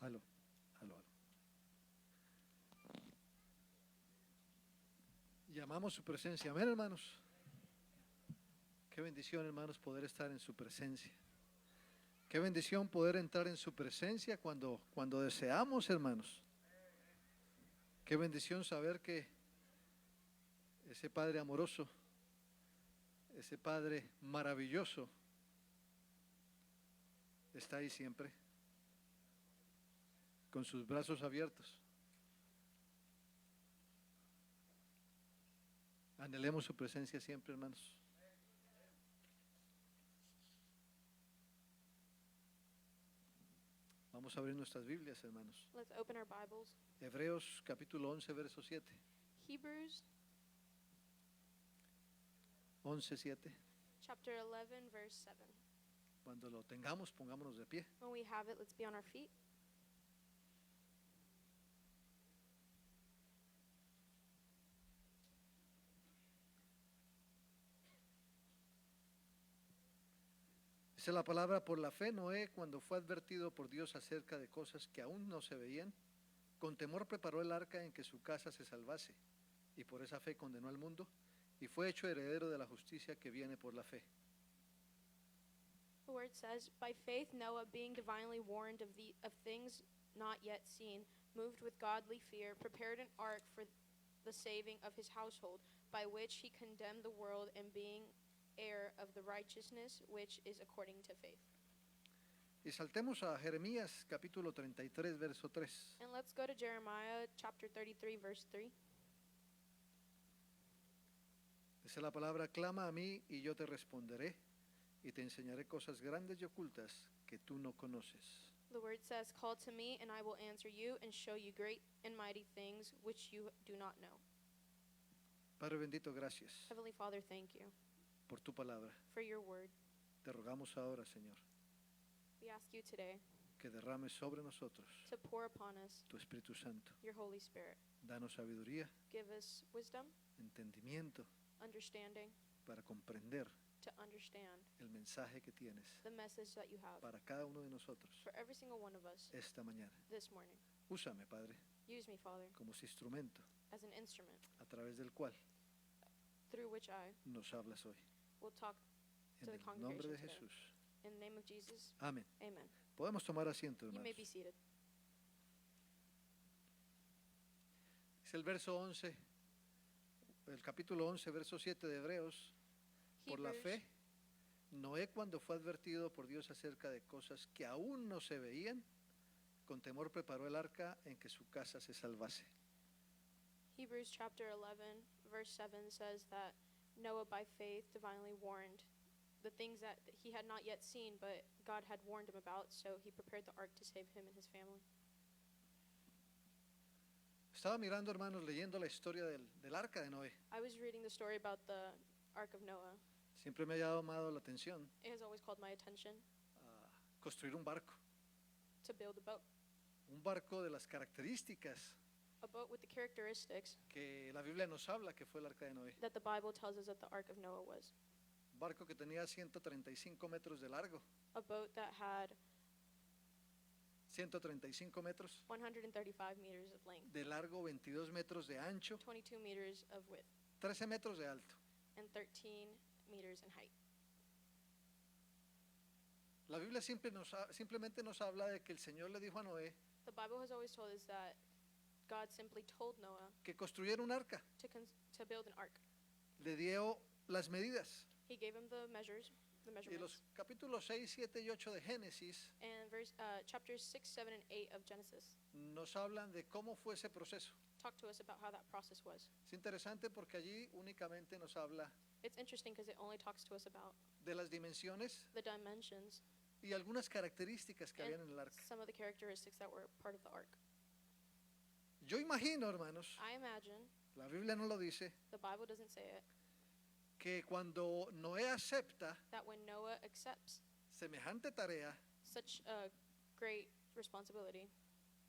Aló, aló, aló. Llamamos su presencia. Amén, hermanos. Qué bendición, hermanos, poder estar en su presencia. Qué bendición poder entrar en su presencia cuando deseamos, hermanos. Qué bendición saber que ese Padre amoroso, ese Padre maravilloso, está ahí siempre, con sus brazos abiertos. Anhelemos su presencia siempre, hermanos. Vamos a abrir nuestras Biblias, hermanos. Let's open our Bibles. Hebreos capítulo 11, verso 7. Hebrews 11:7. chapter 11, verse 7. Cuando lo tengamos, pongámonos de pie. When we have it, let's be on our feet. Dice la palabra: por la fe Noé, cuando fue advertido por Dios acerca de cosas que aún no se veían, con temor preparó el arca en que su casa se salvase, y por esa fe condenó al mundo, y fue hecho heredero de la justicia que viene por la fe. The word says, by faith Noah, being divinely warned of things not yet seen, moved with godly fear, prepared an ark for the saving of his household, by which he condemned the world, and being heir of the righteousness which is according to faith. Y saltemos a Jeremías capítulo 33, verso 3. And let's go to Jeremiah chapter 33, verse 3. Dice la palabra: clama a mí y yo te responderé, y te enseñaré cosas grandes y ocultas que tú no conoces. The word says, call to me, and I will answer you, and show you great and mighty things which you do not know. Padre bendito, gracias Heavenly Father, thank you por tu palabra. for your word. Te rogamos ahora, Señor, We ask you today que derrames sobre nosotros to pour upon us tu Espíritu Santo. your Holy Spirit. Danos sabiduría, Give us wisdom, entendimiento understanding, para comprender to understand el mensaje que tienes the message that you have para cada uno de nosotros for every single one of us esta mañana. this morning. Úsame, Padre, Use me, Father, como ese instrumento as an instrument a través del cual through which I nos hablas hoy. will talk En to the el nombre congregation de today. Jesús. In the name of Jesus, Amén. amen. Podemos tomar asiento, You may hermanos. be seated. Es el verso 11, el capítulo 11, verso 7 de Hebreos. Por la Hebrews, fe, Noé, cuando fue advertido por Dios acerca de cosas que aún no se veían, con temor preparó el arca en que su casa se salvase. Hebrews chapter 11, verse 7 says that Noah by faith divinely warned the things that he had not yet seen, but God had warned him about, so he prepared the ark to save him and his family. Estaba mirando, hermanos, leyendo la historia del arca de Noé. I was reading the story about the ark of Noah. Siempre me ha llamado la atención It has always called my attention construir un barco. to build a boat. Un barco de las características A boat with the characteristics que la Biblia nos habla que fue el arca de Noé. that the Bible tells us that the ark of Noah was. Un barco que tenía 135 metros de largo, A boat that had 135 metros 135 meters of length, de largo, 22 metros de ancho, 22 meters of width, 13 metros de alto. and 13 meters in height. La Biblia simplemente nos habla de que el Señor le dijo a Noé The Bible has always told us that God simply told Noah que construyera un arca. to build an ark. Le dio las medidas. He gave him the Y measurements. los capítulos 6, 7 y 8 de Génesis And chapters 6, 7, and 8 of Genesis nos hablan de cómo fue ese proceso. talk to us about how that process was. Es interesante porque allí únicamente nos habla It's interesting because it only talks to us about de las dimensiones the dimensions y algunas características que habían en el and arca. some of the characteristics that were part of the ark. Yo imagino, hermanos, I imagine, la Biblia no lo dice, the Bible doesn't say it, que cuando Noé acepta that when Noah accepts semejante tarea, such a great responsibility,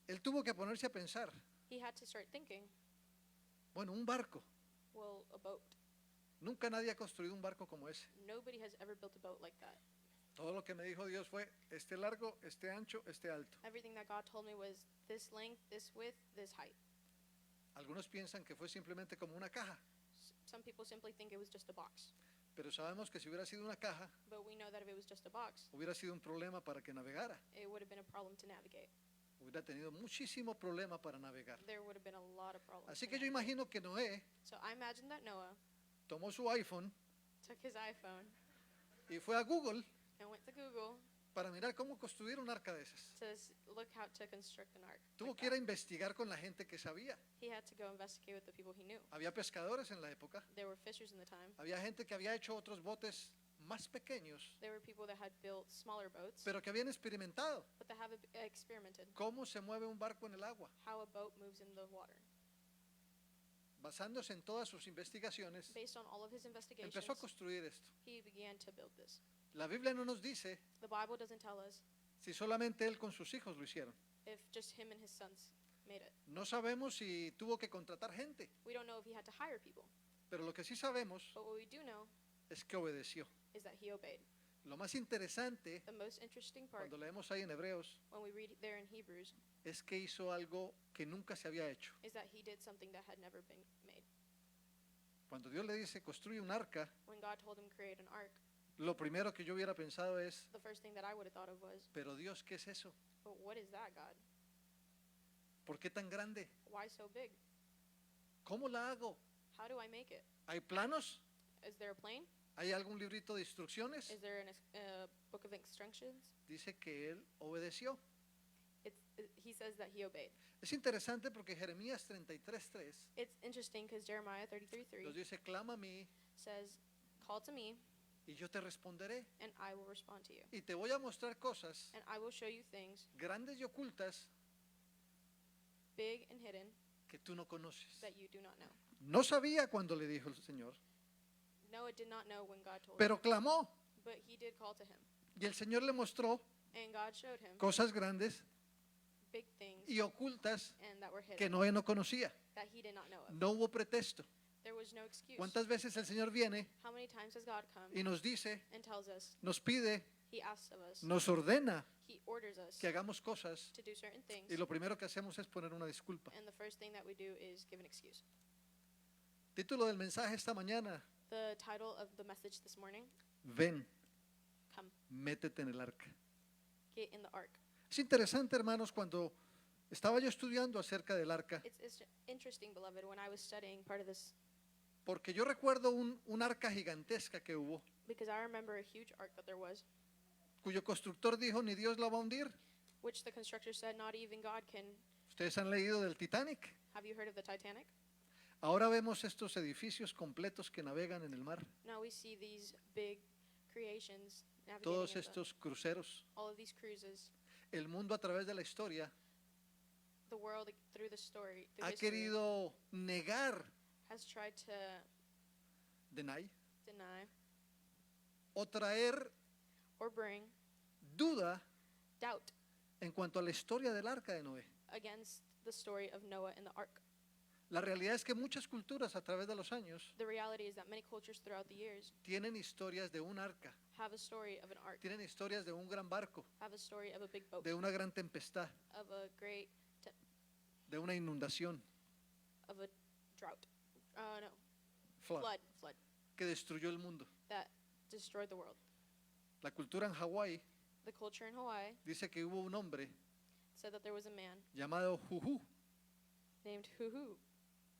él tuvo que ponerse a pensar, he had to start thinking, bueno, un barco. well, a boat. Nunca nadie ha construido un barco como ese. Nobody has ever built a boat like that. Todo lo que me dijo Dios fue este largo, este ancho, este alto. Everything that God told me was this length, this width, this height. Algunos piensan que fue simplemente como una caja, Some people simply think it was just a box. pero sabemos que si hubiera sido una caja, But we know that if it was just a box, hubiera sido un problema para que navegara. it would have been a problem to navigate. Hubiera tenido muchísimo problema para navegar. There would have been a lot of problems. Así to que yo navigate. imagino que Noé So I imagine that Noah tomó su iPhone took his iPhone y fue a Google and went to Google para mirar cómo construir un arca de esas. to look how to construct an ark. Tuvo like que ir a that. investigar con la gente que sabía. He had to go investigate with the people he knew. Había pescadores en la época, There were fishers in the time. había gente que había hecho otros botes más pequeños, There were people that had built smaller boats, pero que habían experimentado but that have experimented cómo se mueve un barco en el agua. how a boat moves in the water. Basándose en todas sus investigaciones, Based on all of his investigations, empezó a construir esto. he began to build this. La Biblia no nos dice The Bible doesn't tell us si solamente él con sus hijos lo hicieron. if just him and his sons made it. No sabemos si tuvo que contratar gente, We don't know if he had to hire people, pero lo que sí sabemos but what we do know es que obedeció. is that he obeyed. Lo más interesante, The most interesting part, cuando leemos ahí en Hebreos, when we read there in Hebrews, es que hizo algo que nunca se había hecho. is that he did something that had never been made. Cuando Dios le dice construye un arca, When God told him create an ark, lo primero que yo hubiera pensado es, the first thing that I would have thought of was, pero Dios, ¿qué es eso? but what is that, God? ¿Por qué tan grande? Why so big? ¿Cómo la hago? How do I make it? ¿Hay planos? Is there a plane? ¿Hay algún librito de instrucciones? Is there a book of instructions? Dice que él obedeció. He says that he obeyed. Es interesante porque Jeremías 33:3 It's interesting because Jeremiah 33:3 nos dice, clama a mí says, call to me y yo te responderé. and I will respond to you. Y te voy a mostrar cosas And I will show you things grandes y ocultas big and hidden que tú no conoces. that you do not know. No sabía cuando le dijo el Señor, Noah did not know when God told him, pero clamó. but he did call to him. Y el Señor le mostró And God showed him cosas grandes big things y ocultas and that were hidden que Noé no conocía. that he did not know of. No hubo pretexto. There was no excuse. ¿Cuántas veces el Señor viene How many times has God come y nos dice, and tells us, nos pide, he asks of us, nos ordena he orders us que hagamos cosas to do certain things, y lo primero que hacemos es poner una disculpa? and the first thing that we do is give an excuse. Título del mensaje esta mañana, The title of the message this morning, ven, come, métete en el arca. get in the ark. Es interesante, hermanos, cuando estaba yo estudiando acerca del arca, It's interesting, beloved, when I was studying part of this, porque yo recuerdo un arca gigantesca que hubo, because I remember a huge ark that there was, cuyo constructor dijo, ni Dios la va a hundir. which the constructor said not even God can. Ustedes han leído del Titanic. Have you heard of the Titanic? Ahora vemos estos edificios completos que navegan en el mar, Now we see these big creations navigating todos in estos cruceros. all of these cruises. El mundo a través de la historia The world through the story, through ha history, querido negar, has tried to deny, deny o traer or bring duda doubt en cuanto a la historia del arca de Noé. against the story of Noah and the ark. La realidad es que muchas culturas a través de los años The reality is that many cultures throughout the years tienen historias de un arca, have a story of an ark, tienen historias de un gran barco, have a story of a big boat, de una gran tempestad, of a great, de una inundación, of a drought. No, flood, flood que destruyó el mundo. that destroyed the world. La cultura en Hawái The culture in Hawaii dice que hubo un hombre said that there was a man llamado Juju named Huhu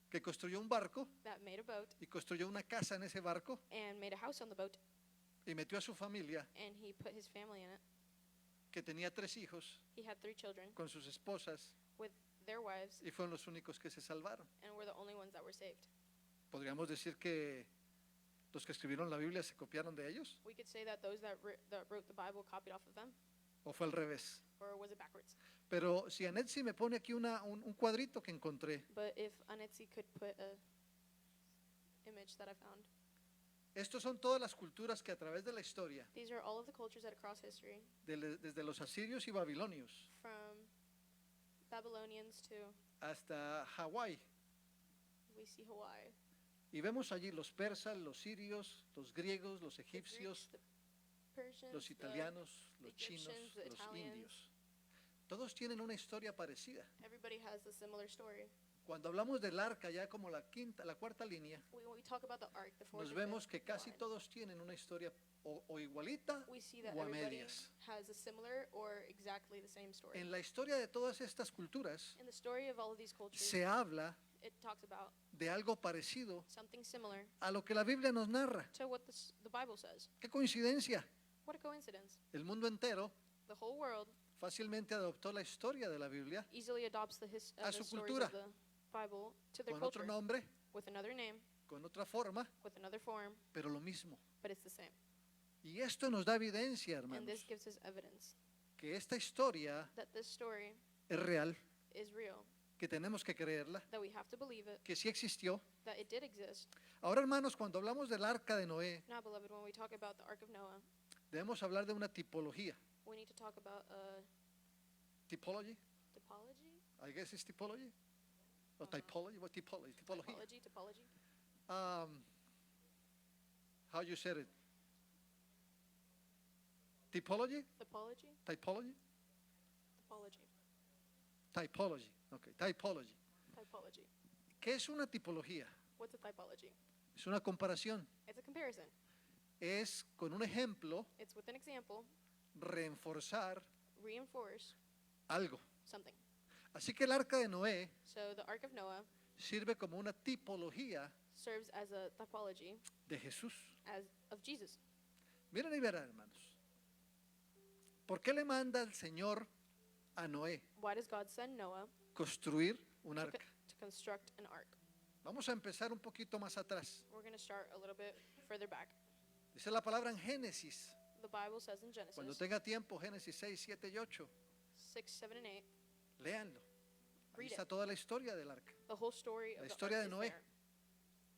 que construyó un barco that made a boat y construyó una casa en ese barco and made a house on the boat, y metió a su familia, and he put his family in it. que tenía 3 hijos, He had 3 children con sus esposas, with their wives y fueron los únicos que se salvaron. and were the only ones that were saved. ¿Podríamos decir que los que escribieron la Biblia se copiaron de ellos? We could say that those that wrote the Bible copied off of them, ¿O fue al revés? or was it backwards? Pero si Anetsi me pone aquí un cuadrito que encontré, But if Anetsi could put a image that I found, estos son todas las culturas que a través de la historia, these are all of the cultures that across history, desde los asirios y babilonios from Babylonians to hasta Hawái, we see Hawaii, y vemos allí los persas, los sirios, los griegos, los the Greeks, egipcios, the Persians, los italianos, los chinos, Egyptians, the los Italians. indios. Todos tienen una historia parecida. Everybody has a similar story. Cuando hablamos del arca, ya como la cuarta línea, When we talk about the ark, the fourth nos or vemos fifth que casi line, todos tienen una historia o igualita we see that o a everybody medias. has a similar or exactly the same story. En la historia de todas estas culturas In the story of all of these cultures, se habla it talks about de algo parecido something similar a lo que la Biblia nos narra. to what the Bible says. ¡Qué coincidencia! What a coincidence. El mundo entero The whole world fácilmente adoptó la historia de la Biblia easily adopts A the su stories cultura. of the Bible to their con otro culture nombre, with another name, con otra forma, with another form, pero lo mismo. but it's the same. Y esto nos da evidencia, And hermanos, this gives us evidence que esta historia that this story es real, is real, que tenemos que creerla, that we have to believe it, que sí existió. that it did exist. Ahora, hermanos, cuando hablamos del arca de Noé, Now, beloved, when we talk about the Ark of Noah, debemos hablar de una tipología. we need to talk about Typology? typology, I guess it's typology. Or typology? What typology? Typología. typology. How you said it? Typology? Typology? Typology? Typology. Typology. Okay, typology. Typology. ¿Qué es una tipología? What's a typology? Es una comparación. It's a comparison. Es con un ejemplo It's with an example, reforzar reinforce algo. something. Así que el arca de Noé So the Ark of Noah sirve como una tipología serves as a typology de Jesús. of Jesus. Miren y verán, hermanos. ¿Por qué le manda el Señor a Noé Why does God send Noah construir un to, arca? to construct an ark? Vamos a empezar un poquito más atrás. We're going to start a little bit further back. Dice la palabra en Génesis. The Bible says in Cuando Genesis tenga tiempo, Génesis 6, 7 y 8. 6, 7, and 8, Léanlo. Ahí Read está it. toda la historia del arca. the whole story La of the historia ark de is Noé. there.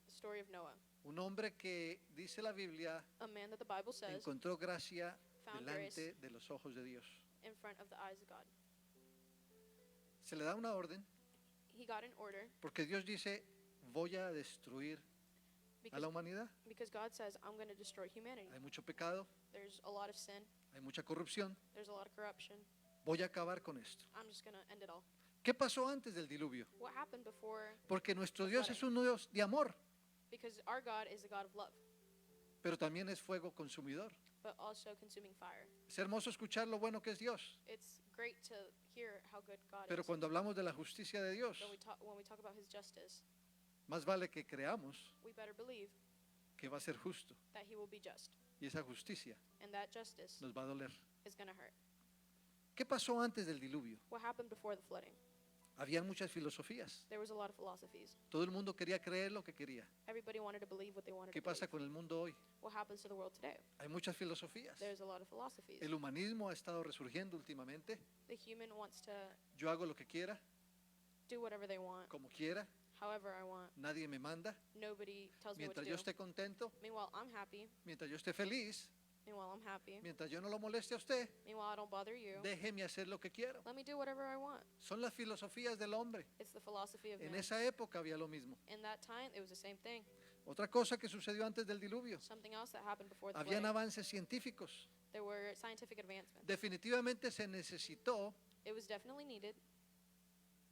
The story of Noah, Un hombre que, dice la Biblia, a man that the Bible says encontró gracia found grace delante de los ojos de Dios. in front of the eyes of God. Se le da una orden He got an order porque Dios dice, voy a destruir a la humanidad. because God says, I'm going to destroy humanity. Hay mucho pecado, There's a lot of sin, hay mucha corrupción. there's a lot of corruption. Voy a acabar con esto. I'm just going to end it all. ¿Qué pasó antes del diluvio? What happened before? Porque nuestro Dios es un Dios de amor, Because our God is a God of love, pero también es fuego consumidor. but also consuming fire. Es hermoso escuchar lo bueno que es Dios, It's great to hear how good God pero is. cuando hablamos de la justicia de Dios, When we talk about His justice, más vale que creamos we better believe que va a ser justo that He will be just, y esa justicia and that justice nos va a doler. is going to hurt. ¿Qué pasó antes del diluvio? What happened before the flooding? Había muchas filosofías. There was a lot of philosophies. Todo el mundo quería creer lo que quería. Everybody wanted to believe what they wanted ¿Qué to pasa believe. con el mundo hoy? What happens to the world today? Hay muchas filosofías. There's a lot of philosophies. El humanismo ha estado resurgiendo últimamente. The human wants to Yo hago lo que quiera, do whatever they want, como quiera, however I want. nadie me manda. Nobody tells me what to Mientras do. yo esté contento, Meanwhile, I'm happy. mientras yo esté feliz, Meanwhile, I'm happy. mientras yo no lo moleste a usted, Meanwhile, I don't bother you. déjeme hacer lo que quiero. Let me do whatever I want. Son las filosofías del hombre. It's the philosophy of En man. esa época había lo mismo. In that time, it was the same thing. Otra cosa que sucedió antes del diluvio, Something else that happened before the habían flooding. avances científicos. There were scientific advancements. Definitivamente se necesitó It was definitely needed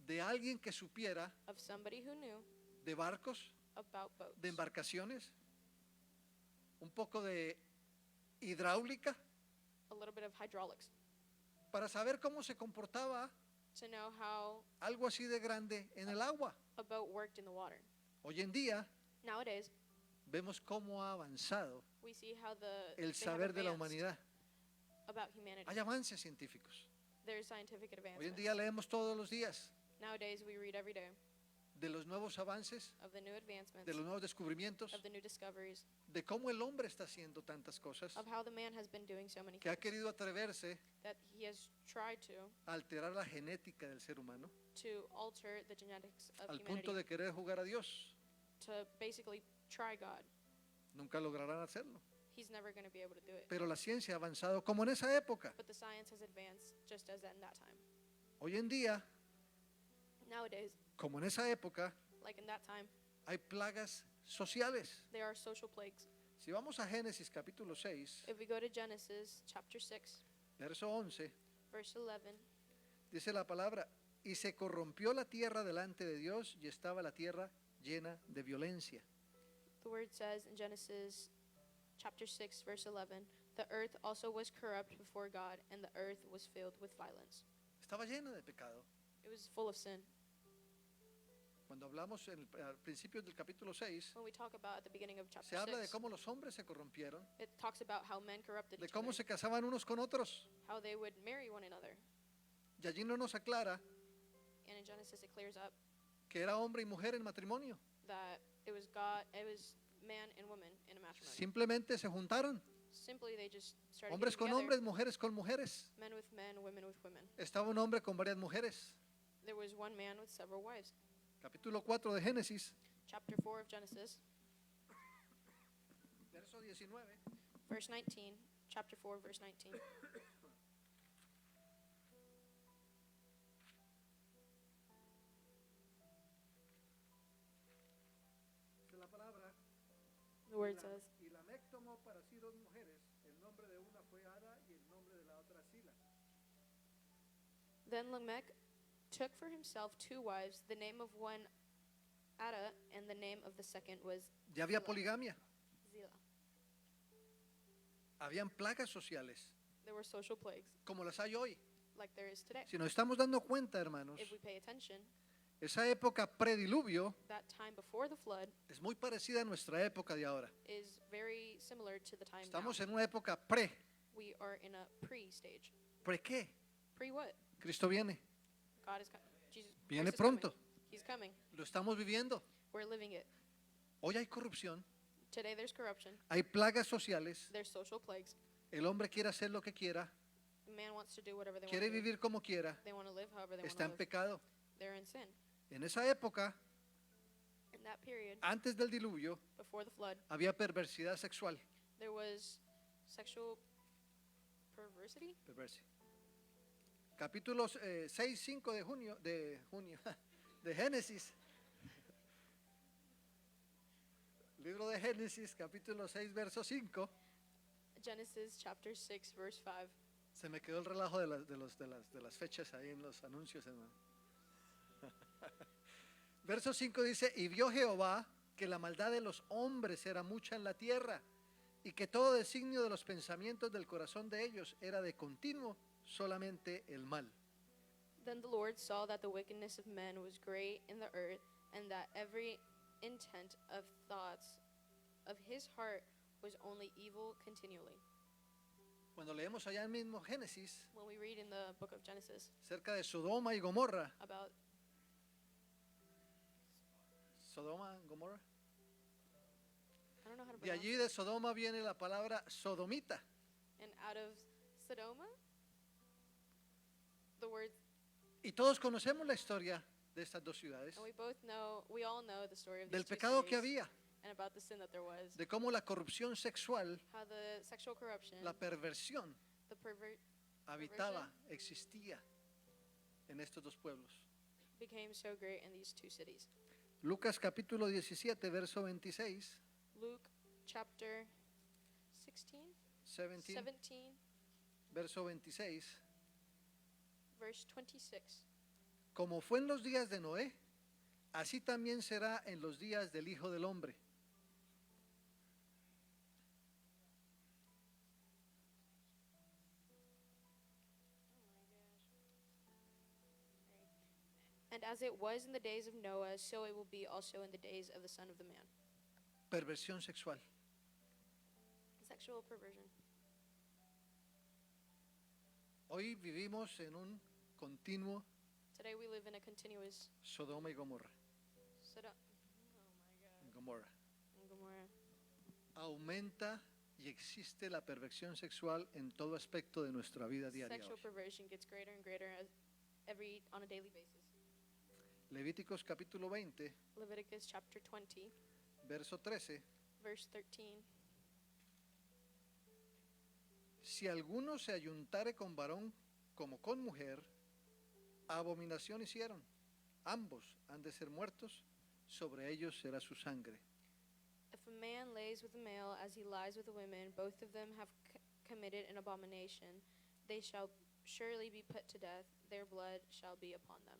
de alguien que supiera of somebody who knew de barcos, about boats, de embarcaciones, un poco de hidráulica, a little bit of hydraulics, para saber cómo se comportaba to know how algo así de grande en el agua. a boat worked in the water. Hoy en día Nowadays, vemos cómo ha avanzado we see how el they have saber de la advanced humanidad. about humanity. Hay avances científicos. There's scientific Hoy en advancements. día leemos todos los días Nowadays, we read every day de los nuevos avances, of the new advancements, de los nuevos descubrimientos, of the new discoveries, de cómo el hombre está haciendo tantas cosas, of how the man has been doing so many que ha things, querido atreverse that he has tried to a alterar la genética del ser humano alter the genetics of al punto humanity, de querer jugar a Dios. to basically try God. Nunca lograrán hacerlo. He's never going to be able to do it. Pero la ciencia ha avanzado como en esa época. But the science has advanced just as in that time. Hoy en día, Nowadays, como en esa época, like in that time, hay plagas sociales. there are social plagues. Si vamos a Génesis capítulo 6, If we go to Genesis chapter 6, verso 11, verse 11, dice la palabra, y se corrompió la tierra delante de Dios y estaba la tierra llena de violencia. the word says in Genesis chapter 6, verse 11, the earth also was corrupt before God, and the earth was filled with violence. Estaba llena de pecado. It was full of sin. Cuando hablamos al principio del capítulo 6, When we talk about at the beginning of chapter se habla de 6, cómo los hombres se corrompieron, it talks about how men corrupted de each cómo other, se casaban unos con otros. how they would marry one another. Y allí no nos aclara And in Genesis it clears up que era hombre y mujer en matrimonio. that it was God, it was man and woman in a matrimony. Simplemente se juntaron. Simply they just started Hombres getting con together, hombres, mujeres con mujeres. men with men, women with women. Estaba un hombre con varias mujeres. There was one man with several wives. Capítulo 4 de Génesis, Chapter 4 of Genesis, verso 19. verse 19. Chapter 4, verse 19. Dice la palabra. The word says, Y Lamec tomó para sí dos mujeres. El nombre de una fue Ada y el nombre de la otra Sila. Then Lamech took for himself two wives. The name of one Ada, and the name of the second was Ya había Zillah. poligamia. Zillah. Habían plagas sociales, There were social plagues, como las hay hoy. like there is today. Si nos estamos dando cuenta, hermanos, If we pay attention, esa época prediluvio that time before the flood es muy parecida a nuestra época de ahora. is very similar to the time Estamos now. en una época pre. We are in a pre-stage. ¿Pre qué? Pre what? Cristo viene. God is coming. Jesus Viene Christ is coming. pronto. He's coming. Lo estamos viviendo. We're living it. Hoy hay corrupción, Today there's corruption. hay plagas sociales. There's social plagues. El hombre quiere hacer lo que quiera, Man wants to do whatever they want quiere to do. vivir como quiera, They want to live however they want está to en live. pecado. They're in sin. En esa época, In that period, antes del diluvio, before the flood, había perversidad sexual. there was sexual perversity. Capítulos 6, 5 de Génesis. Libro de Génesis, capítulo 6, verso 5. Genesis chapter 6, verse 5. Se me quedó el relajo de las fechas ahí en los anuncios, hermano. Verso 5 dice, y vio Jehová que la maldad de los hombres era mucha en la tierra, y que todo designio de los pensamientos del corazón de ellos era de continuo solamente el mal. Then the Lord saw that the wickedness of men was great in the earth, and that every intent of thoughts of his heart was only evil continually. Cuando leemos allá en mismo Génesis, When we read in the book of Genesis cerca de Sodoma y Gomorra, about Sodoma, Gomorra, I don't know how to de pronounce allí it. de Sodoma viene la palabra sodomita. And out of Sodoma, the word, Y todos conocemos la historia de estas dos ciudades, and we all know the story of del these two pecado que cities había, and about the sin that there was, de cómo la corrupción sexual, how the sexual corruption, la perversión, the habitaba, existía en estos dos pueblos. became so great in these two cities. Lucas capítulo 17, verso 26, Luke chapter 16, 17, 17, verso 26. verse 26. Como fue en los días de Noé, así también será en los días del Hijo del Hombre. And as it was in the days of Noah, so it will be also in the days of the Son of the Man. Perversión sexual. Sexual perversion. Hoy vivimos en un continuo Today we live in a continuous Sodoma y Gomorra. Gomorra. Gomorrah. Aumenta y existe la perversión sexual en todo aspecto de nuestra vida diaria. Sexual hoy. perversion gets greater and greater on a daily basis. Levíticos capítulo 20, Leviticus chapter 20, verso 13. verse 13. Si alguno se ayuntare con varón como con mujer, abominación hicieron. Ambos han de ser muertos, sobre ellos será su sangre. If a man lays with a male as he lies with a woman, both of them have committed an abomination. They shall surely be put to death. Their blood shall be upon them.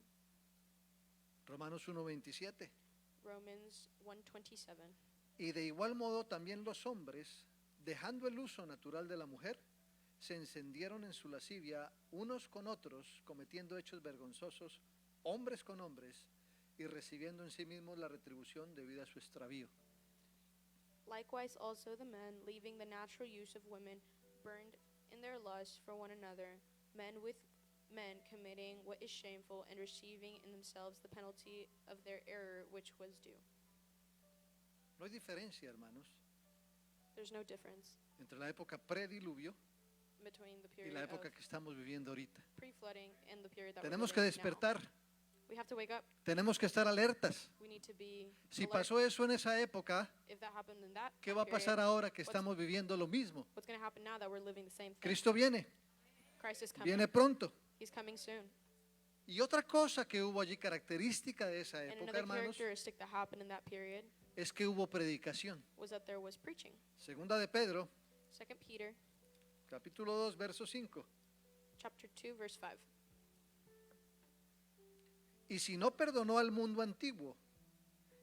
Romanos 1:27. Romans 1:27. Y de igual modo también los hombres, dejando el uso natural de la mujer, se encendieron en su lascivia unos con otros, cometiendo hechos vergonzosos, hombres con hombres, y recibiendo en sí mismos la retribución debida a su extravío. Likewise also the men, leaving the natural use of women, burned in their lust for one another, men with men committing what is shameful, and receiving in themselves the penalty of their error which was due. No hay diferencia, hermanos, There's no difference entre la época prediluvio between the y period la of época que estamos viviendo ahorita. pre-flooding and the period that Tenemos we're que living now. despertar, We have to wake up. tenemos que estar alertas. We need to be Si alert. pasó eso en esa época, If that happened in that ¿qué time va a pasar period, ahora que estamos viviendo lo mismo? what's going to happen now that we're living the same thing? Cristo viene, Christ is coming. viene pronto. He's coming soon. Y otra cosa que hubo allí característica de esa And época, another hermanos, characteristic that happened in that period es que hubo predicación. was that there was preaching. Segunda de Pedro, 2 Peter capítulo 2, verso 5. chapter 2 verse 5. Y si no perdonó al mundo antiguo,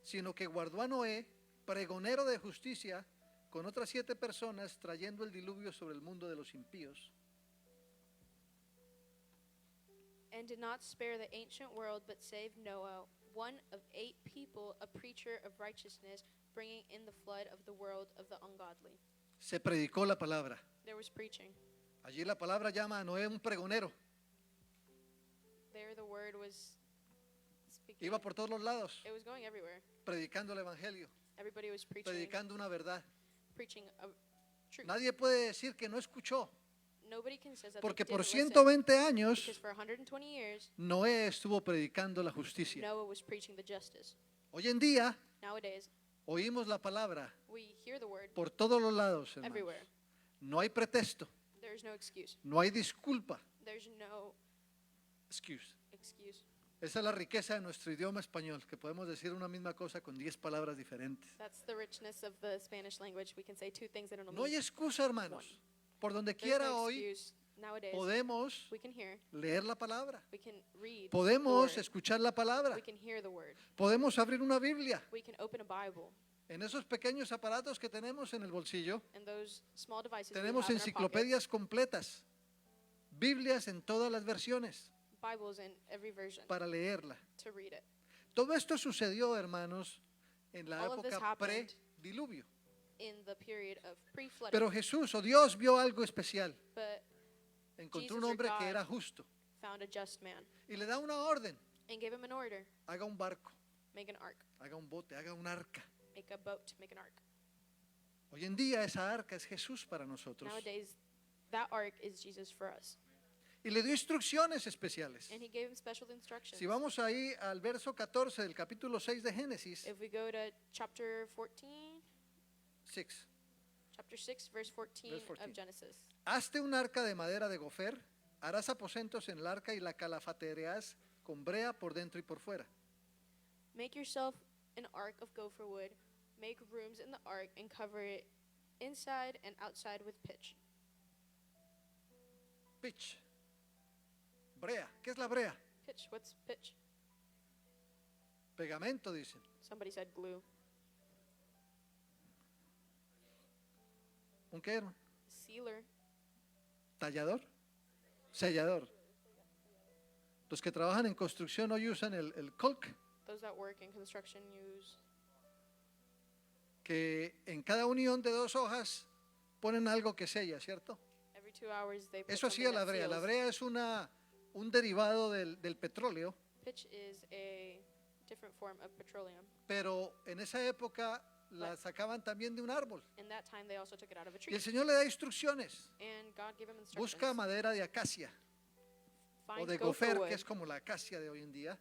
sino que guardó a Noé, pregonero de justicia, con otras 7 personas, trayendo el diluvio sobre el mundo de los impíos. And did not spare the ancient world, but saved Noah, one of 8 people, a preacher of righteousness, bringing in the flood of the world of the ungodly. Se predicó la palabra. There was preaching. Allí la palabra llama a Noé un pregonero. There the word was speaking. Iba por todos los lados, It was going everywhere. predicando el evangelio, Everybody was preaching, predicando una verdad. preaching a truth. Nadie puede decir que no escuchó, Nobody can say that porque they por didn't listen, 120 años because for 120 years, Noé estuvo predicando la justicia. Noah was preaching the justice. Hoy en día Nowadays, oímos la palabra we hear the word por todos los lados, hermanos. everywhere. No hay pretexto, There's no excuse. no hay disculpa. There's no Excuse. excuse. Esa es la riqueza de nuestro idioma español, que podemos decir una misma cosa con 10 palabras diferentes. That's the richness of the Spanish language. We can say 2 things that don't No hay mean excusa, hermanos. Por donde There's quiera no hoy excuse. Nowadays, podemos we can hear, leer la palabra, we can read podemos the word, escuchar la palabra, we can hear the word, podemos abrir una Biblia. we can open a Bible. En esos pequeños aparatos que tenemos en el bolsillo, And those small devices we tenemos have in our pocket, enciclopedias completas, Biblias en todas las versiones Bibles in every version para leerla. to read it. Todo esto sucedió, hermanos, en la All of this época happened prediluvio. in the period of pre-flooding. Pero Jesús o Dios vio algo especial. But Encontró Jesus un or hombre que God era justo found a just man y le da una orden. and gave him an order: Haga un barco, make an ark, haga un bote, haga un arca. make a boat, make an ark. Hoy en día esa arca es Jesús para nosotros. Nowadays, that ark is Jesus for us. Y le dio instrucciones especiales. And he gave him special instructions. Si vamos ahí al verso 14 del capítulo 6 de Génesis, If we go to chapter 14, 6. chapter 6, verse 14, Verse 14. of Genesis. Hazte un arca de madera de gofer, harás aposentos en el arca y la calafatearás con brea por dentro y por fuera. Make yourself an ark of gopher wood. Make rooms in the ark and cover it inside and outside with pitch. Pitch. Brea. ¿Qué es la brea? Pitch, what's pitch? Pegamento, dicen. Somebody said glue. ¿Un qué, hermano? Sealer. ¿Tallador? Sellador. Los que trabajan en construcción hoy usan el caulk, Those that work in construction use que en cada unión de 2 hojas ponen algo que sella, ¿cierto? every 2 hours they put Eso hacía something la that brea. La seals. brea es un derivado del petróleo, Pitch is a different form of petroleum. pero en esa época la sacaban también de un árbol. In that time they also took it out of a Y tree. el Señor le da instrucciones. And God gave him instructions. Busca madera de acacia o Find de gopher gofer, wood que es como la acacia de hoy en día.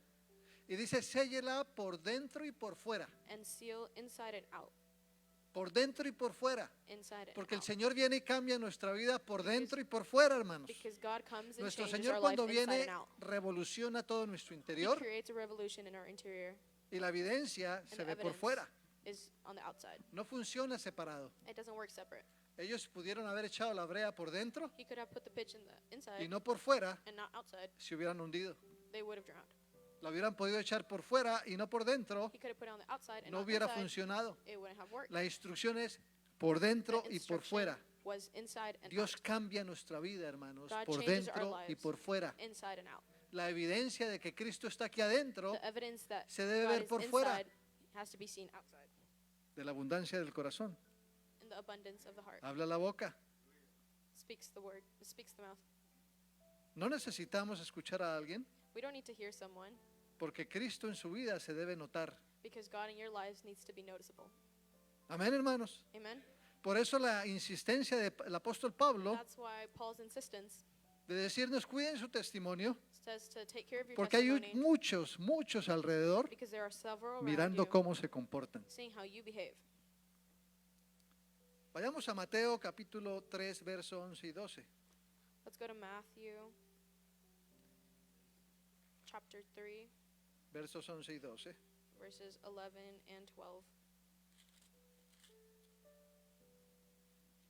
Y dice, séllela por dentro y por fuera. and seal inside and out. Por dentro y por fuera. Inside and Porque el out. Señor viene y cambia nuestra vida por dentro y por fuera, hermanos. Because God comes and Nuestro changes Señor our life cuando inside viene and out. revoluciona todo nuestro He interior creates a revolution in our interior. y la evidencia And se the ve por evidence fuera. is on the outside. No funciona separado. It doesn't work separate. Ellos pudieron haber echado la brea por dentro He could have put the pitch in the inside y no por fuera, and not outside. se hubieran hundido. They would have drowned. La hubieran podido echar por fuera y no por dentro, He could have put it on the outside and no not hubiera inside. funcionado. It wouldn't have worked. La instrucción es por dentro The y por instruction fuera. was inside and Dios out. cambia nuestra vida, hermanos, God por changes our dentro y lives. por fuera. Inside and out. La evidencia de que Cristo está aquí adentro The evidence that se debe God ver is por fuera. inside has to be seen outside. De la abundancia del corazón. In the abundance of the heart. Habla la boca. Speaks the word. Speaks the mouth. No necesitamos escuchar a alguien We don't need to hear someone porque Cristo en su vida se debe notar. because God in your lives needs to be noticeable. Amén, hermanos. Amen. Por eso la insistencia del apóstol Pablo That's why Paul's insistence de decirnos cuiden su testimonio, says to take care of your porque hay testimony muchos alrededor because there are several around mirando you cómo se comportan. seeing how you behave. Vayamos a Mateo capítulo 3, verso 11 y 12. Let's go to Matthew chapter 3, Versos 11 y 12. verses 11 and 12.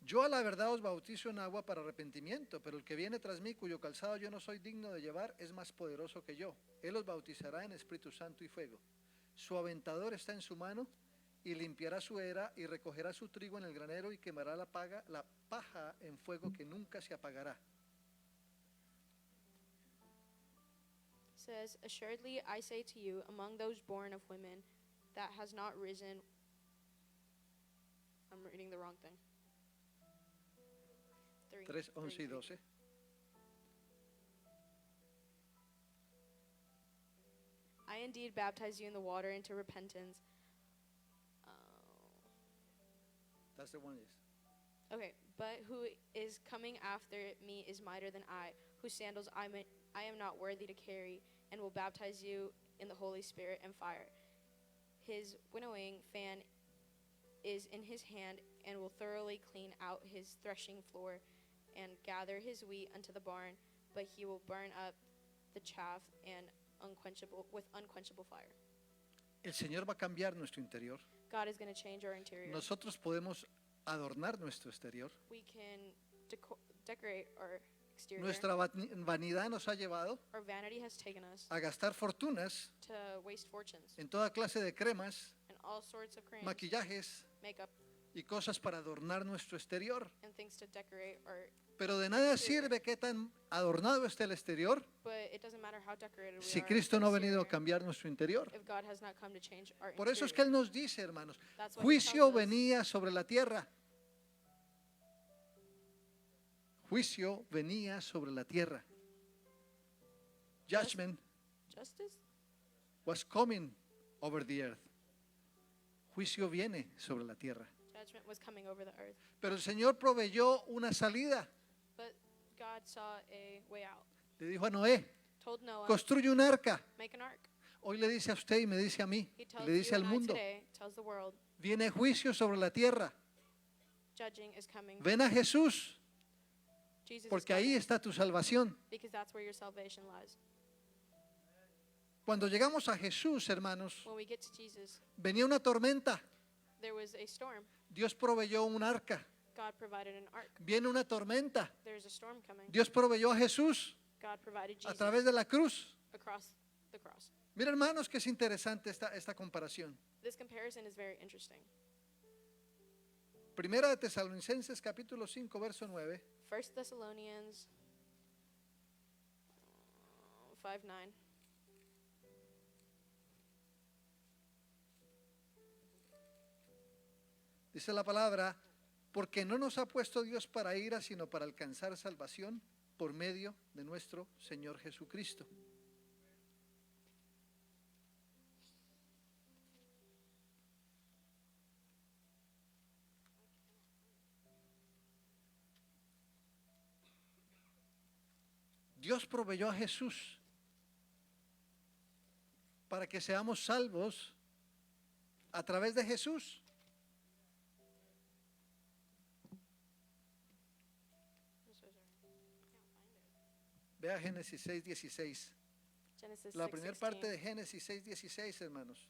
Yo a la verdad os bautizo en agua para arrepentimiento, pero el que viene tras mí, cuyo calzado yo no soy digno de llevar, es más poderoso que yo. Él os bautizará en Espíritu Santo y fuego. Su aventador está en su mano y limpiará su era y recogerá su trigo en el granero y quemará la paja en fuego que nunca se apagará. Says, assuredly I say to you, among those born of women, that has not risen. I'm reading the wrong thing. 3, 11 y 12. I indeed baptize you in the water into repentance. That's the one, yes. Okay, but who is coming after me is mightier than I, whose sandals I am not worthy to carry, and will baptize you in the Holy Spirit and fire. His winnowing fan is in his hand, and will thoroughly clean out his threshing floor, and gather his wheat unto the barn, but he will burn up the chaff and with unquenchable fire. El Señor va a cambiar nuestro interior. God is going to change our interior. Nosotros podemos adornar nuestro exterior. We can decorate our exterior. Nuestra vanidad nos ha llevado Our vanity has taken us a gastar fortunas to waste fortunes en toda clase de cremas, and all sorts of creams, maquillajes makeup, y cosas para adornar nuestro exterior. and things to decorate our. Pero de nada sirve qué tan adornado esté el exterior But it doesn't matter how decorated we si are. Cristo no ha venido a exterior, cambiar nuestro interior. if God has not come to change our Por eso es que interior. Él nos dice, hermanos, That's why he juicio tells us, venía sobre la tierra. Juicio venía sobre la tierra. Judgment justice was coming over the earth. Juicio viene sobre la tierra. judgment was coming over the earth. Pero el Señor proveyó una salida. But God saw a way out. Le dijo a Noé, Told Noah, construye un arca. make an ark. Hoy le dice a usted y me dice a mí, He y tells le dice you al and I mundo, today, tells the world, viene juicio sobre la tierra. judging is coming. Ven a Jesús, Jesus is porque ahí coming, está tu salvación. because that's where your salvation lies. Cuando llegamos a Jesús, hermanos, When we get to Jesus, venía una tormenta. there was a storm. Dios proveyó un arca. God provided an ark. Viene una tormenta. There's a storm coming. Dios proveyó a Jesús God provided a Jesus través de la cruz. across the cross. Mira, hermanos, que es interesante esta comparación. This comparison is very interesting. Primera de Tesalonicenses, capítulo 5, verso 9. 1 Thessalonians 5:9. Dice la palabra, porque no nos ha puesto Dios para ira, sino para alcanzar salvación por medio de nuestro Señor Jesucristo. Dios proveyó a Jesús para que seamos salvos a través de Jesús. Vea Génesis 6:16. Genesis La primera 6:16. parte de Génesis 6:16, hermanos.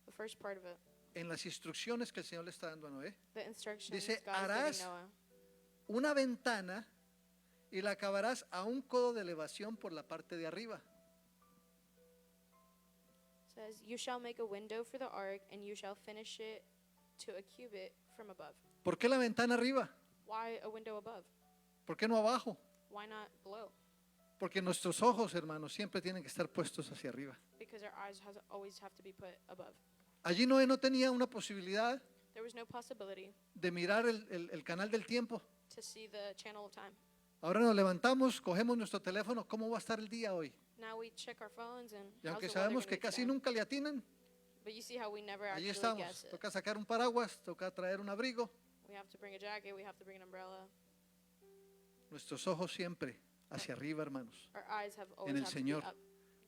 The first part of it. en las instrucciones que el Señor le está dando a Noé, the instructions dice, God is harás giving Noah. una ventana y la acabarás a un codo de elevación por la parte de arriba. Says, you shall make a window for the ark, and you shall finish it to a cubit from above. ¿Por qué la ventana arriba? Why a window above? ¿Por qué no abajo? Why not below? Porque nuestros ojos, hermanos, siempre tienen que estar puestos hacia arriba. Because our eyes always have to be put above. Allí Noé no tenía una posibilidad There was no possibility de mirar el canal del tiempo. to see the channel of time. Ahora nos levantamos, cogemos nuestro teléfono, ¿cómo va a estar el día hoy? Now we check our phones and Y how's aunque the weather sabemos gonna que be casi today? nunca le atinan, But you see how we never allí actually estamos. guess it. Toca sacar un paraguas, toca traer un abrigo. We have to bring a jacket, we have to bring an umbrella. Nuestros ojos siempre hacia arriba, hermanos, Our eyes have always el have Señor, to be up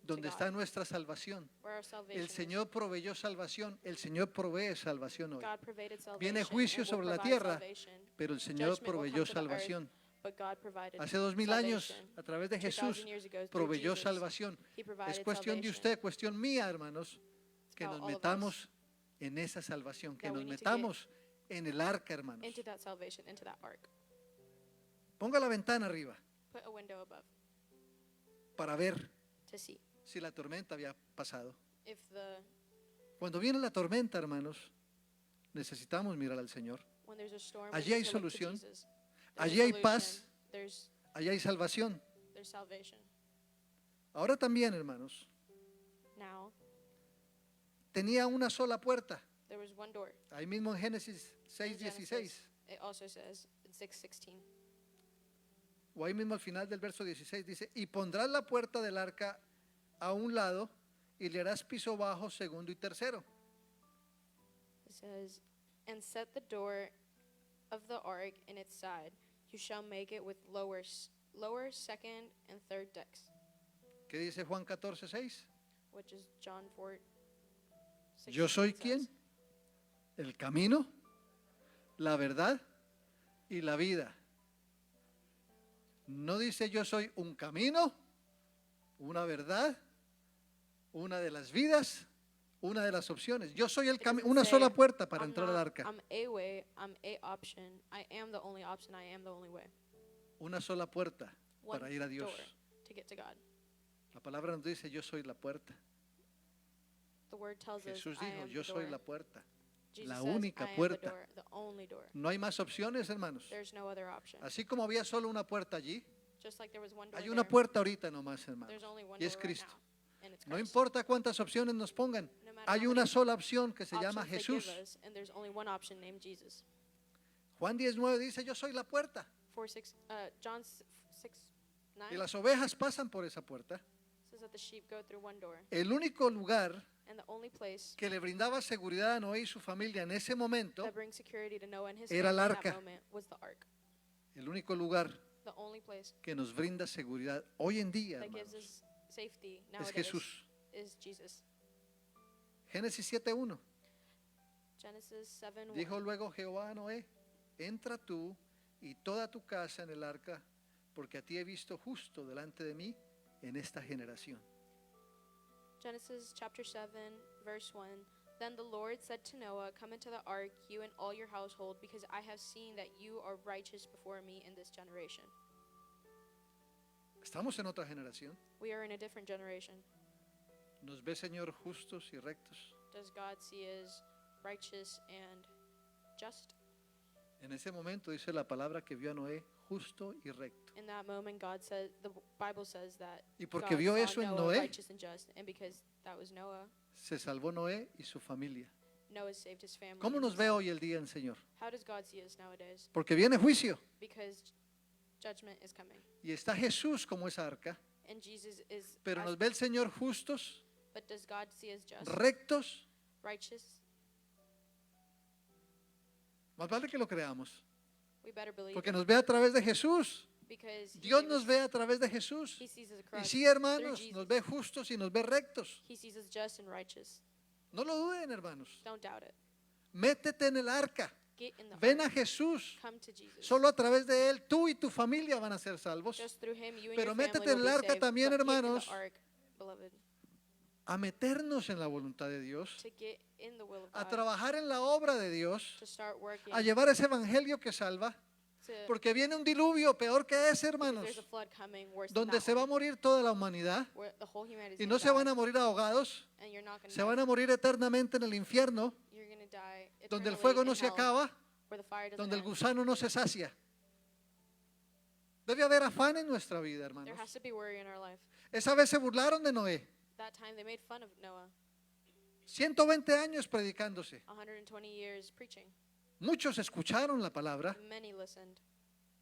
donde God. está nuestra salvación. where our salvation El Señor proveyó salvación, el Señor provee salvación is. hoy. God provided salvation. Viene and juicio will sobre la provide tierra, salvation, pero el Señor Judgment will proveyó come to the earth, salvación. but God provided Hace 2000 años, salvation. a través de 2000 Jesús, years ago, through proveyó Jesus, salvación. He provided Es cuestión de salvation. usted, cuestión mía, hermanos, It's que about nos all of us metamos en esa salvación, que that we nos need to metamos en el arca, hermanos. into that salvation, into that ark. Ponga la ventana arriba Put a window above para ver to see si la tormenta había pasado. if the Cuando viene la tormenta, hermanos, necesitamos mirar al Señor. when there's a storm. Allí we hay need to look to solución. Jesus. There's a Allí hay solution. paz. There's Allí hay salvación. salvation. Ahora también, hermanos, Now tenía una sola puerta. there was one door. Ahí mismo en Génesis In 6:16. Genesis, it also says in 6:16. O ahí mismo al final del verso 16 dice, y pondrás la puerta del arca a un lado y le harás piso bajo, segundo y tercero. It says, and set the door of the ark in its side. You shall make it with lower, second, and third decks, ¿Qué dice Juan 14:6? which is John 4. Yo soy 16 ¿quién? says. El camino, la verdad y la vida. No dice yo soy un camino, una verdad, una de las vidas, una de las opciones. Yo soy el It camino, doesn't una say, sola puerta para I'm entrar al not- arca. I'm a way, I'm a option. I am the only option. I am the only way. Una sola puerta One para ir a Dios. door to get to God. La palabra nos dice yo soy la puerta. The word tells Jesús us, I dijo am yo the soy door. la puerta. Jesus la says, única I am puerta. the door, the only door. No hay más opciones, hermanos. There's no other option. Así como había solo una puerta allí, Just like there was one door hay una there, puerta ahorita nomás, hermanos. there's only one Y es door right Cristo. now, and it's No Christ. importa cuántas opciones nos pongan, No matter hay how una many sola opción que se llama options they give Jesús. us, and there's only one option named Jesus. Juan 19 dice yo soy la puerta. John 6:9 Y las ovejas pasan por esa puerta. says that the sheep go through one door, El único lugar and the only place que le brindaba seguridad a Noé y su familia en ese momento, that brings security to Noah and his era el family in arca. that moment was the ark. el único lugar The only place que nos brinda seguridad hoy en día, that gives hermanos, us safety es nowadays Jesús. is Jesus. Génesis 7:1. Genesis 7:1. Dijo luego Jehová a Noé, entra tú y toda tu casa en el arca, porque a ti he visto justo delante de mí en esta generación. Genesis chapter 7, verse 1. Then the Lord said to Noah, come into the ark, you and all your household, because I have seen that you are righteous before me in this generation. Estamos en otra generación. We are in a different generation. Nos ve, Señor, justos y rectos. Does God see as righteous and just? En ese momento dice la palabra que vio a Noé justo y recto. In that moment, God said, the Bible says that Y porque God vio saw eso en Noah Noé, righteous and just, and because that was Noah, se salvó Noé y su familia. Noah saved his family. ¿Cómo and nos ve himself. hoy el día el Señor? How does God see us nowadays? Porque viene juicio Because judgment is coming, y está Jesús como esa arca, and Jesus is. pero as- nos ve el Señor justos, but does God see us just, rectos. righteous? Más vale que lo creamos, We better believe porque it, nos ve a través de Jesús. because He Dios gave nos us- ve a través de Jesús. He sees us Y across sí, through hermanos, Jesus. nos ve justos y nos ve rectos. He sees us just and righteous. No lo duden, hermanos. Don't doubt it. Métete en el arca. Get in the Ven ark. a Jesús. Come to Jesus. Solo a través de Él, tú y tu familia van a ser salvos. Just through Him, you and Pero your métete family en will el be arca saved. también, But get in the hermanos. ark, beloved. a meternos en la voluntad de Dios, to get in the will of a God, trabajar en la obra de Dios, to start working, a llevar ese evangelio que salva, to, porque viene un diluvio peor que ese, because hermanos, there's a flood coming worse than donde that se va a one, morir toda la humanidad where the whole humanity is y going no to se van die, a morir ahogados, and you're not going to se die. van a morir eternamente en el infierno, You're going to die donde el eternally fuego in no se hell, acaba, where the fire doesn't donde el end. gusano no se sacia. Debe haber afán en nuestra vida, There hermanos. has to be worry in our life. Esa vez se burlaron de Noé, That time they made fun of Noah, 120 años predicándose. 120 years preaching. Muchos escucharon la palabra, Many listened.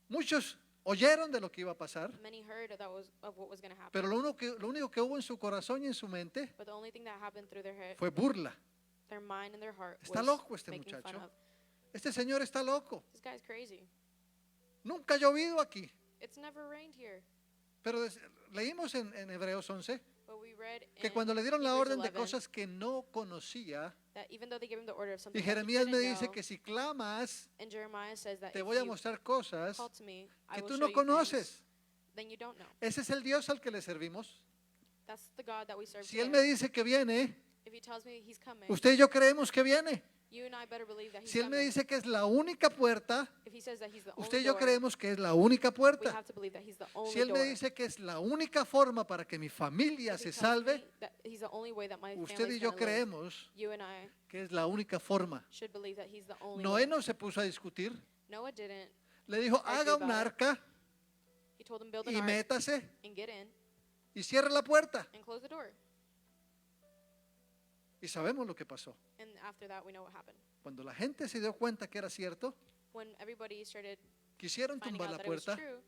muchos oyeron de lo que iba a pasar, Many heard of what was going to happen. pero lo único que hubo en su corazón y en su mente But the only thing that happened through fue burla. their mind and their heart Está was loco este making fun muchacho. of. Este señor está loco. This guy's crazy. Nunca ha llovido aquí. It's never rained here. Pero leímos en Hebreos 11 But we read que in cuando le dieron la Hebrews orden de 11 cosas que no conocía, that even though they gave him the order of something y that he Jeremías me didn't dice know, que si clamas, and Jeremiah says that te if voy a you mostrar cosas call to me, I que will tú show no you things, conoces. then you don't know. Ese es el Dios al que le servimos. That's the God that we serve. Si Él today. me dice que viene, If he tells me he's coming, usted y yo creemos que viene. you and I better believe that he's Si Él me coming. dice que es la única puerta, If he says that he's the usted only y yo door, creemos que es la única we puerta. have to believe that he's the only Si Él me door. dice que es la única forma para que mi familia If he se tells salve, me that he's the only way that my usted family's y yo gonna live, creemos you and I que es la única forma. should believe that he's the only Noé way. no se puso a discutir. Noah didn't. Le dijo, haga un about it. arca He told him build an y ark métase and get in y cierre la puerta. and close the door. Y sabemos lo que pasó. And after that, we know what happened. Cuando la gente se dio cuenta que era cierto, When everybody started quisieron finding tumbar out la that it was puerta, true,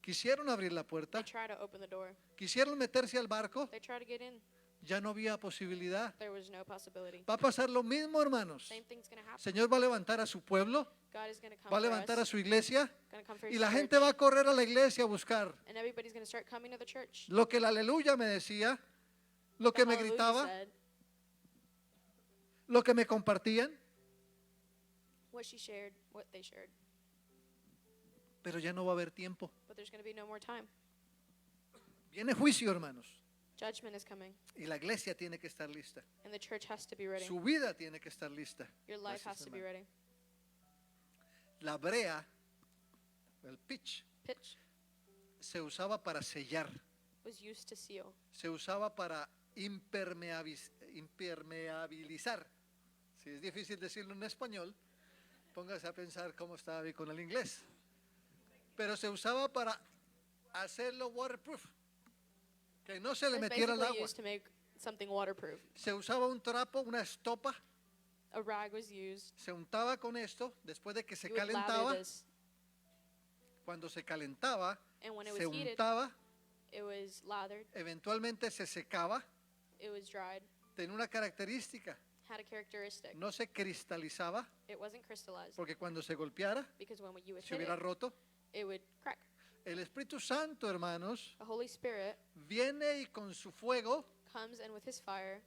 quisieron abrir la they puerta, tried to open the door. quisieron meterse al barco, They tried to get in. ya no había posibilidad. There was no possibility. Va a pasar lo mismo, hermanos. Same thing's going to El happen. Señor va a levantar a su pueblo, God is going to come va a for levantar a us, su iglesia going to come for y his la church, gente va a correr a la iglesia a buscar and everybody's going to start coming to the church. lo que el aleluya me decía, lo que The me hallelujah gritaba, said, lo que me compartían, what she shared, what they shared. pero ya no va a haber tiempo. But there's going to be no more time. Viene juicio, hermanos, Judgment is coming, y la iglesia tiene que estar lista. and the church has to be ready. Su vida tiene que estar lista. Your life Gracias, has to be hermano. ready. La brea, el pitch, Pitch se usaba para sellar, was used to seal. se usaba para impermeabilizar. Si es difícil decirlo en español, póngase a pensar cómo estaba ahí con el inglés. Pero se usaba para hacerlo waterproof, que no se le It's metiera el basically agua. used to make something waterproof. Se usaba un trapo, una estopa, A rag was used. se untaba con esto, después de que se You would lather calentaba, this, cuando se calentaba, and when it se was heated, untaba, it was lathered, eventualmente se secaba, it was dried, tenía una característica, had a characteristic. no se cristalizaba, It wasn't crystallized, porque cuando se golpeara, because when you would se hit hubiera it, roto. it would crack. El Espíritu Santo, hermanos, The Holy Spirit viene y con su fuego comes and with his fire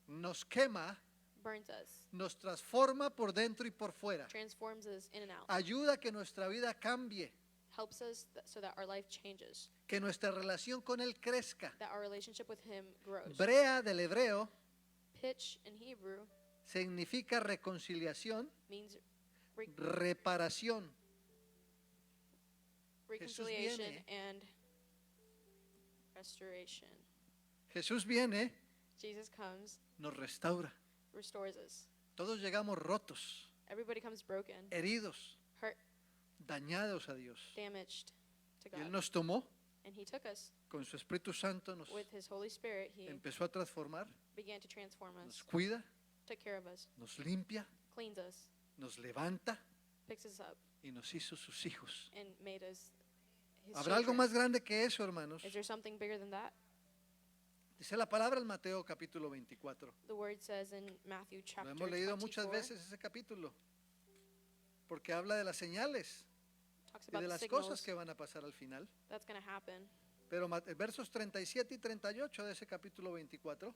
nos quema, burns us, nos transforma por dentro y por fuera. transforms us in and out, Ayuda a que nuestra vida cambie, helps us so that our life changes, que nuestra relación con Él crezca. that our relationship with him grows. Brea del hebreo Pitch in Hebrew significa reconciliación, means re- reparación. reconciliation viene. and restoration. Jesús viene, Jesus comes, nos restaura. restores us. Todos llegamos rotos, Everybody comes broken, heridos, hurt, dañados a Dios. damaged to Y Él God. nos tomó, And he took us con su Espíritu Santo nos with his Holy Spirit. He empezó a transformar, began to transform nos us, cuida, took care of us, nos limpia, cleans us, nos levanta picks us up, y nos hizo sus hijos. and made us his ¿Habrá algo children. más grande que eso, hermanos? Is there something bigger than that? Dice la palabra en Mateo capítulo 24. The word says in Matthew Lo chapter hemos leído muchas 24, veces ese capítulo, porque habla de las señales talks y about de the las signals cosas que van a pasar al final. that's going to happen. Pero versos 37 y 38 de ese capítulo 24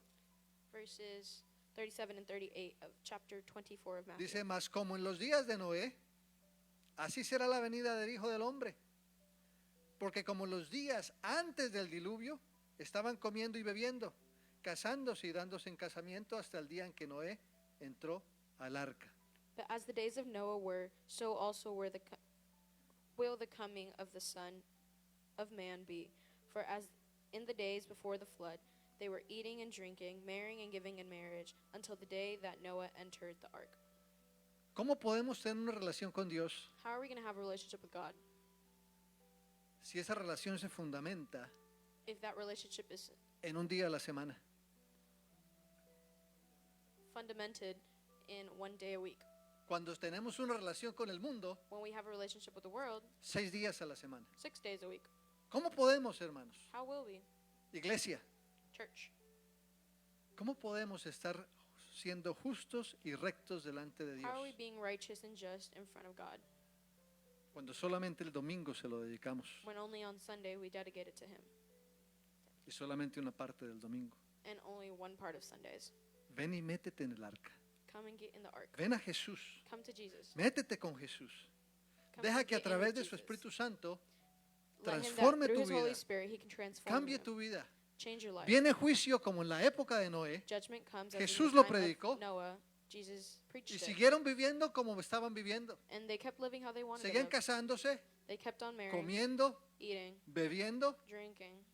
Verses 37 and 38 of chapter 24 of Matthew. dice, mas como en los días de Noé, así será la venida del Hijo del Hombre. Porque como los días antes del diluvio estaban comiendo y bebiendo, casándose y dándose en casamiento hasta el día en que Noé entró al arca. But as the days of Noah were, so also will the coming of the Son of Man be. For as in the days before the flood, they were eating and drinking, marrying and giving in marriage, until the day that Noah entered the ark. ¿Cómo podemos tener una relación con Dios How are we going to have a relationship with God si esa relación se fundamenta if that relationship is en un día a la semana? fundamented in one day a week? Cuando tenemos una relación con el mundo, When we have a relationship with the world, 6 días a la semana. 6 days a week. ¿Cómo podemos, hermanos? How will we? Iglesia, Church. ¿cómo podemos estar siendo justos y rectos delante de How are we Dios being righteous and just in front of God cuando solamente el domingo se lo dedicamos when only on Sunday we dedicate it to Him y solamente una parte del domingo? and only one part of Sundays? Ven y métete en el arca. Come and get in the ark. Ven a Jesús. Come to Jesus. Métete con Jesús. Come Deja and que a get in través with de su Jesus. Espíritu Santo Let Him that transforme through tu His Holy vida, Spirit He can transform cambie you, tu vida. change your life. Viene juicio como en la época de Noé Judgment comes as Jesús in lo the time predicó. of Noah. Jesus preached y it. siguieron viviendo como estaban viviendo. And they kept living how they wanted to Seguían live. casándose, They kept on marrying, comiendo, eating, bebiendo. drinking.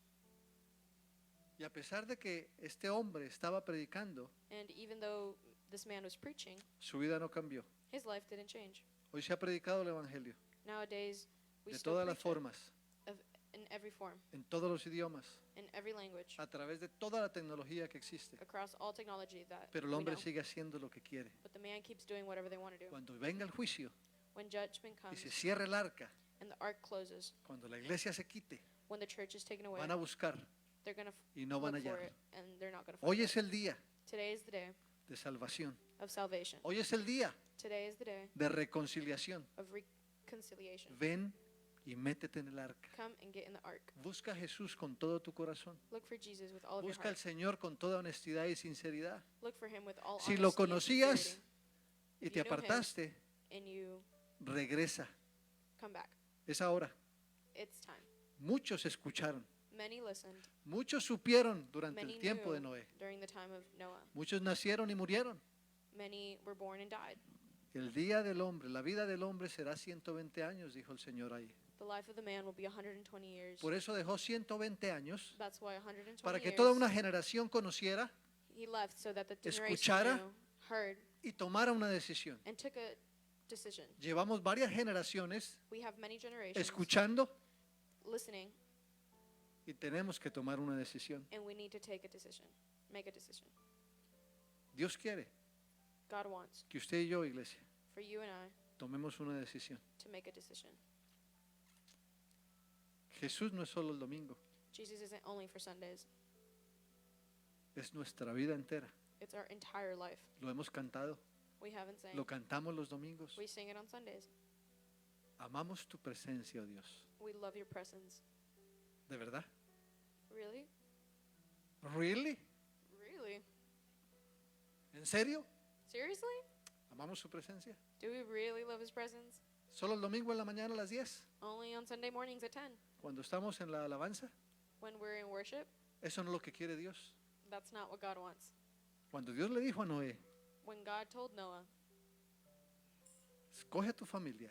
Y a pesar de que este hombre estaba predicando, And even though this man was preaching, su vida no cambió. his life didn't change. Hoy se ha predicado el Evangelio Nowadays, we de still todas las preach it formas, in every form, en todos los idiomas, in every language, a través de toda la tecnología que existe. across all technology that Pero el we hombre know. sigue haciendo lo que quiere. But the man keeps doing whatever they want to do. Cuando venga el juicio When judgment y comes se cierre el arca, and the ark closes, cuando la iglesia se quite, when the church is taken away, van a buscar they're going to y no van a look for hallar. it and they're not going to Hoy find es it. el día Today is the day de salvación. of salvation. Hoy es el día Today is the day de reconciliación. of reconciliation. Ven y métete en el arca. Come and get in the ark. Busca a Jesús con todo tu corazón. Look for Jesus with all of your Busca al heart. Señor con toda honestidad y sinceridad. Look for Him with all Si lo honesty and conocías sincerity, y If te you knew him, apartaste, and you regresa. come back. Es ahora. It's time. Muchos escucharon. Many listened. Muchos supieron durante Many el tiempo knew de Noé. during the time of Noah. Muchos nacieron y murieron. Many were born and died. El día del hombre, la vida del hombre será 120 años, dijo el Señor ahí. The life of the man will be 120 years. Por eso dejó 120 años That's why 120 para que years toda una generación conociera He left so that the escuchara, generation knew, heard, y tomara una decisión. and took a decision. Llevamos varias generaciones We have many generations escuchando listening, y tenemos que tomar una decisión. and we need to take a decision, make a decision. Dios quiere God wants que usted y yo, iglesia, for you and I tomemos una decisión. to make a decision. Jesús no es solo el domingo, Jesus isn't only for Sundays. es nuestra vida entera. It's our entire life. Lo hemos cantado, We haven't sang. lo cantamos los domingos. We sing it on Sundays. Amamos tu presencia, oh Dios. We love your presence. ¿De verdad? Really? ¿Really? Really? ¿En serio? Seriously? ¿Amamos su presencia? Do we really love his presence? ¿Solo el domingo en la mañana a las 10? Only on Sunday mornings at 10 Cuando estamos en la alabanza. when we're in worship? Eso no es lo que quiere Dios. That's not what God wants. Cuando Dios le dijo a Noé, When God told Noah, escoge a tu familia,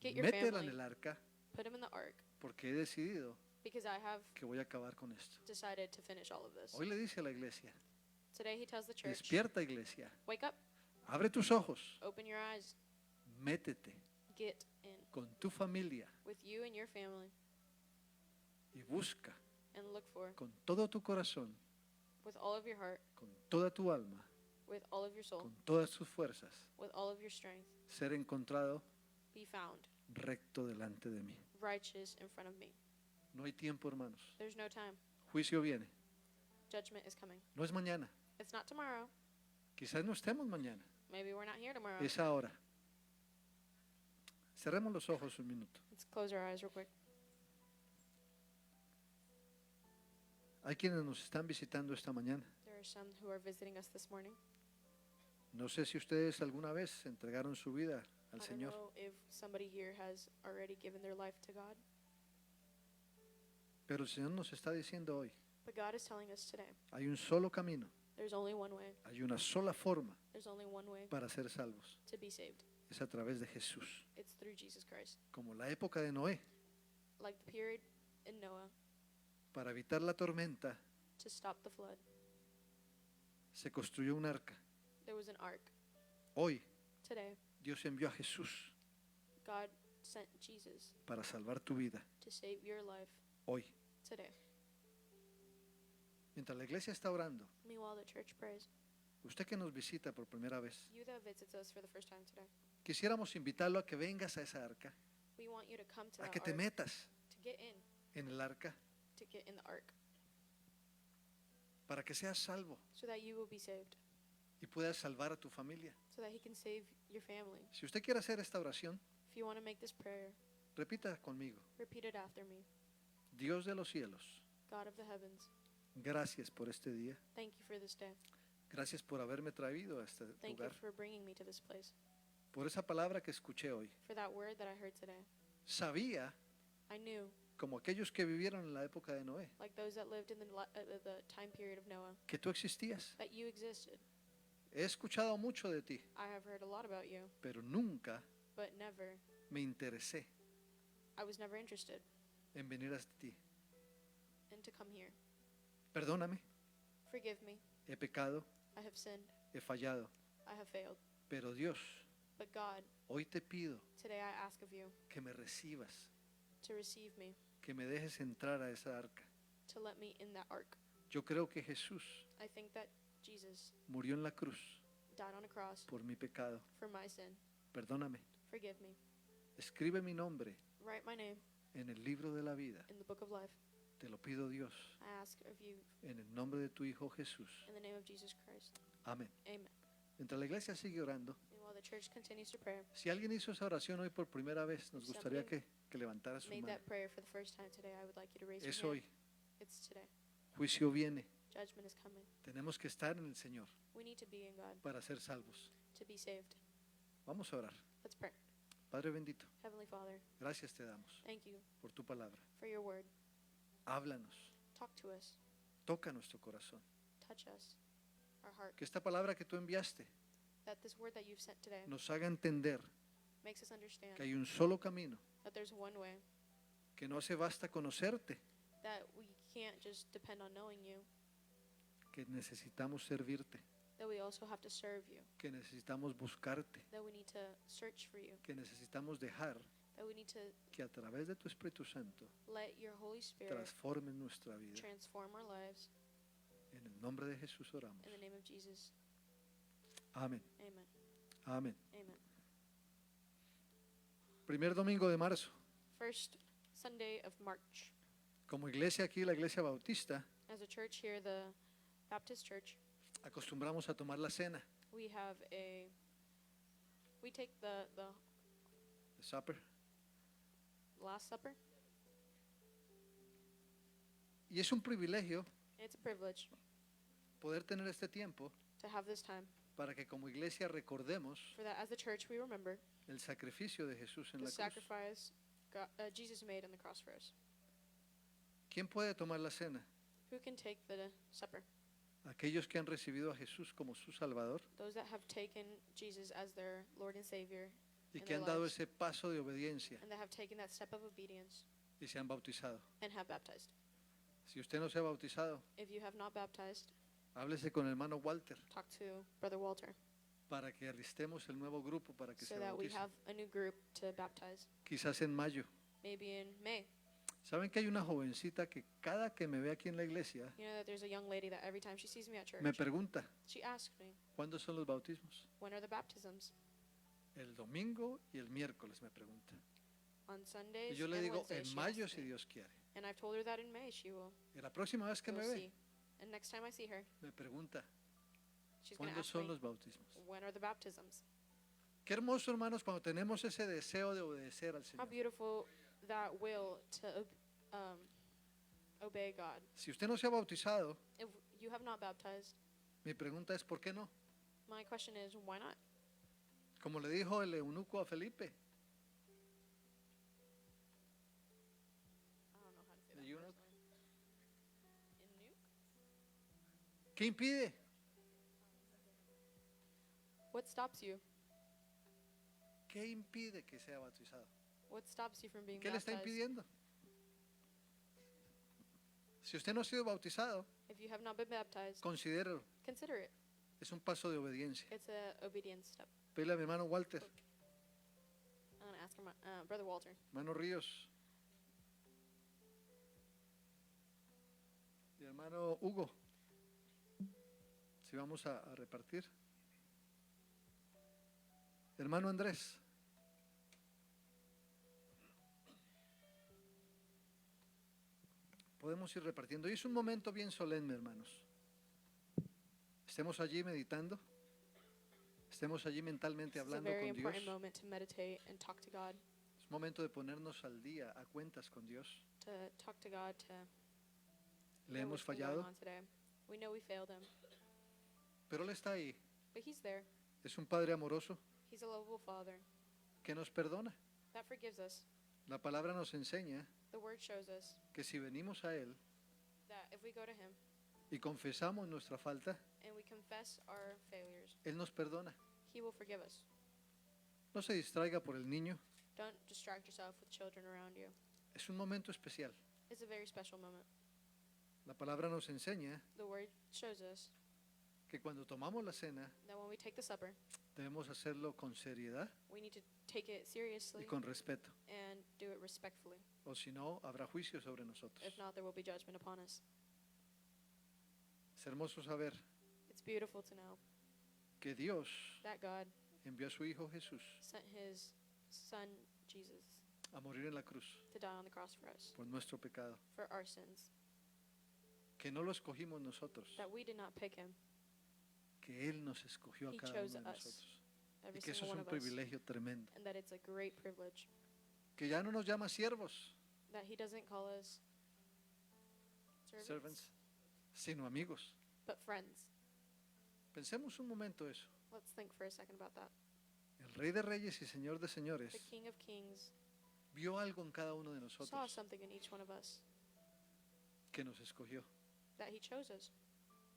get your métela en family, el arca, put him in the ark, porque he decidido because I have que voy a acabar con esto. decided to finish all of this. Hoy le dice a la iglesia, Today he tells the church, despierta iglesia, wake up, abre tus ojos, open your eyes, métete get in con tu familia with you and your family, y busca and look for, con todo tu corazón, with all of your heart, con toda tu alma, with all of your soul, con todas tus fuerzas, with all of your strength, ser encontrado be found recto delante de mí. righteous in front of me. No hay tiempo, hermanos. There's no time. Juicio viene. Judgment is coming. No es mañana. It's not tomorrow. Quizás no estemos mañana. Maybe we're not here tomorrow. Es ahora. Cerremos los ojos un minuto. Let's close our eyes real quick. Hay quienes nos están visitando esta mañana. There are some who are visiting us this morning. No sé si ustedes alguna vez entregaron su vida al I don't Señor. know if somebody here has already given their life to God, Pero el Señor nos está diciendo hoy, But God is telling us today, Hay un solo camino, there's only one way. hay una sola forma There's only one way para ser salvos. to be saved. Es a través de Jesús. It's through Jesus Christ. Como la época de Noé, Like the period in Noah, para evitar la tormenta, to stop the flood, se construyó un arca. there was an ark. Hoy Today, Dios envió a Jesús God sent Jesus para salvar tu vida. to save your life Hoy. today. Mientras la iglesia está orando, Meanwhile, the church prays. usted que nos visita por primera vez, You that visits us for the first time today, quisiéramos invitarlo a que vengas a esa arca, we want you to come to a that que te ark, metas to get en el arca in the ark, para que seas salvo so that you will be saved, y puedas salvar a tu familia. so that He can save your family. Si usted quiere hacer esta oración, If you want to make this prayer, repita conmigo. repeat it after me. Dios de los cielos, God of the heavens, gracias por este día. thank you for this day. Gracias por haberme traído a este Thank you lugar. for bringing me to this place. Por esa palabra que escuché hoy. For that word that I heard today. Sabía, I knew, como aquellos que vivieron en la época de Noé, like those that lived in the time period of Noah, que tú existías. that you existed. He escuchado mucho de ti, I have heard a lot about you, pero nunca but never, me interesé I was never interested en venir hasta ti. in to come here. Perdóname, Forgive me, he pecado, I have sinned, he fallado, I have failed. pero Dios, But God, hoy te pido today I ask of you que me recibas, to receive me, que me dejes entrar a esa arca. to let me in that ark. Yo creo que Jesús I think that Jesus murió en la cruz died on a cross por mi pecado. for my sin. Perdóname. Forgive me. Escribe mi nombre Write my name en el libro de la vida. in the book of life. Te lo pido, Dios, I ask of you en el nombre de tu Hijo Jesús. in the name of Jesus Christ. Amén. Amen. Mientras la iglesia sigue orando, Meanwhile, the church continues to pray. si alguien hizo esa oración hoy por primera vez, nos gustaría que levantara su Made mano. that prayer for the first time today. I would like you to raise Es your hoy. hand. It's today. Juicio viene. Judgment is coming. Tenemos que estar en el Señor We need to be in God para ser salvos. to be saved. Vamos a orar. Let's pray. Padre bendito, Heavenly Father, gracias te damos thank you por tu palabra. for your word. Háblanos, Talk to us. toca nuestro corazón. Touch us, our heart. Que esta palabra que tú enviaste That this word that you've sent today nos haga entender makes us understand que hay un solo camino, that there's one way, que no hace basta conocerte, that we can't just depend on knowing you, que necesitamos servirte, that we also have to serve you, que necesitamos buscarte, that we need to search for you, que necesitamos dejar that we need to que a través de tu Espíritu Santo let your Holy Spirit transforme nuestra vida. transform our lives. En el nombre de Jesús oramos. In the name of Jesus, Amén. amen. Amén. Amen. Primer domingo de marzo, First Sunday of March. como iglesia aquí, la iglesia bautista, As a church here, the Baptist Church, acostumbramos a tomar la cena, we take the the supper, Last Supper. y es un privilegio It's a privilege poder tener este tiempo to have this time, para que como iglesia recordemos for that as the church we remember el sacrificio de Jesús en the la cruz. sacrifice Jesus made on the cross for us. ¿Quién puede tomar la cena? Who can take the supper? Aquellos que han recibido a Jesús como su Salvador Those that have taken Jesus as their Lord and Savior y in que their han dado lives, ese paso de obediencia and that have taken that step of obedience y se han bautizado. and have baptized. Si usted no se ha bautizado, If you have not baptized, háblese con el hermano Walter talk to Brother Walter para que alistemos el nuevo grupo para que so se that we bautice. have a new group to baptize, Quizás en mayo. maybe in May. ¿Saben que hay una jovencita que cada que me ve aquí en la iglesia You know that there's a young lady that every time she sees me at church, me pregunta, she asks me, ¿cuándo son los bautismos? when are the baptisms? El domingo y el miércoles me pregunta. On Y Sundays yo le and digo, Wednesdays, en she mayo asks si me. Dios quiere. And I've told her that in May she will. Y la próxima vez que We'll me ve, see. And next time I see her, me pregunta, she's going to ¿cuándo ask son me, los bautismos? when are the baptisms? Qué hermoso, hermanos, cuando tenemos ese deseo de obedecer al How Señor. beautiful that will to obey God. Si usted no se ha bautizado, If you have not baptized, mi pregunta es, ¿por qué no? my question is, why not? Como le dijo el eunuco a Felipe, I don't know how to say The that. eunuch? first line. Eunuch? ¿Qué impide? What stops you? ¿Qué impide que sea bautizado? What stops you from being ¿Qué le está baptized? impidiendo? Si usted no ha sido bautizado, If you have not been baptized, considérelo. consider it. Es un paso de obediencia. It's a obedience step. Pídele a mi hermano Walter, I'm gonna ask Brother Walter. hermano Ríos y hermano Hugo, si vamos a repartir. Hermano Andrés. Podemos ir repartiendo. Y es un momento bien solemne, hermanos. Estemos allí meditando. Estemos allí mentalmente It's a hablando very con Dios. important moment to meditate and talk to God, Es momento de ponernos al día, a cuentas con Dios. to talk to God, to Le know hemos what's been going fallado, on today. We know we failed Him, pero Él está ahí. but He's there. Es un Padre amoroso He's a lovable Father que nos perdona. that forgives us. La palabra nos enseña The Word shows us que si venimos a Él that if we go to Him y confesamos nuestra falta, and we confess our failures, Él nos perdona. He will forgive us. No se distraiga por el niño. Don't distract yourself with children around you. Es un momento especial. It's a very special moment. La palabra nos enseña The Word shows us que cuando tomamos la cena that when we take the supper, debemos hacerlo con seriedad we need to take it y seriously con respeto. and do it respectfully. O si no, habrá juicio sobre nosotros. If not, there will be judgment upon us. Es hermoso saber It's beautiful to know que Dios that God envió a su Hijo Jesús sent His Son, Jesus, a morir en la cruz to die on the cross for us, por nuestro pecado. for our sins, Que no lo escogimos nosotros, that we did not pick Him. que Él nos escogió a He cada chose uno de us, nosotros. every Y que eso single es one un of us, privilegio tremendo. and that it's a great privilege, Que ya no nos llama siervos, that He doesn't call us servants, sino amigos. but friends. Pensemos un momento eso. Let's think for a second about that. El Rey de Reyes y Señor de Señores The King of Kings vio algo en cada uno de saw nosotros something in each one of us, que nos escogió, that He chose us,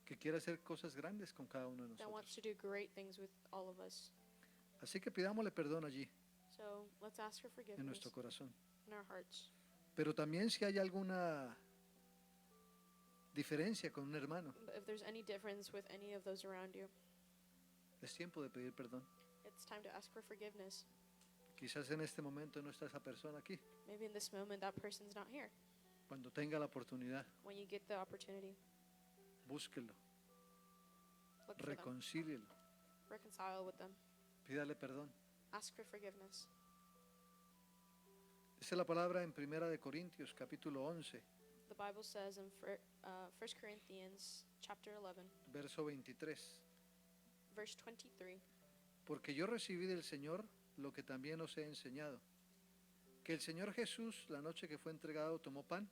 que quiere hacer cosas grandes con cada uno de that wants nosotros. to do great things with all of us. Así que pidámosle perdón allí, So let's ask for en forgiveness nuestro corazón. in our hearts. Pero también si hay alguna diferencia con un hermano, But if there's any difference with any of those around you, es tiempo de pedir perdón. it's time to ask for forgiveness. Quizás en este momento no está esa persona aquí. Maybe in this moment that person's not here. Cuando tenga la oportunidad, When you get the opportunity, búsquelo, look for them, reconcílielo, reconcile with them, pídale perdón. ask for forgiveness. Dice la palabra en Primera de Corintios, capítulo 11, The Bible says in 1 Corinthians chapter 11, verso 23. verse 23, Porque yo recibí del Señor lo que también os he enseñado, que el Señor Jesús, la noche que fue entregado, tomó pan,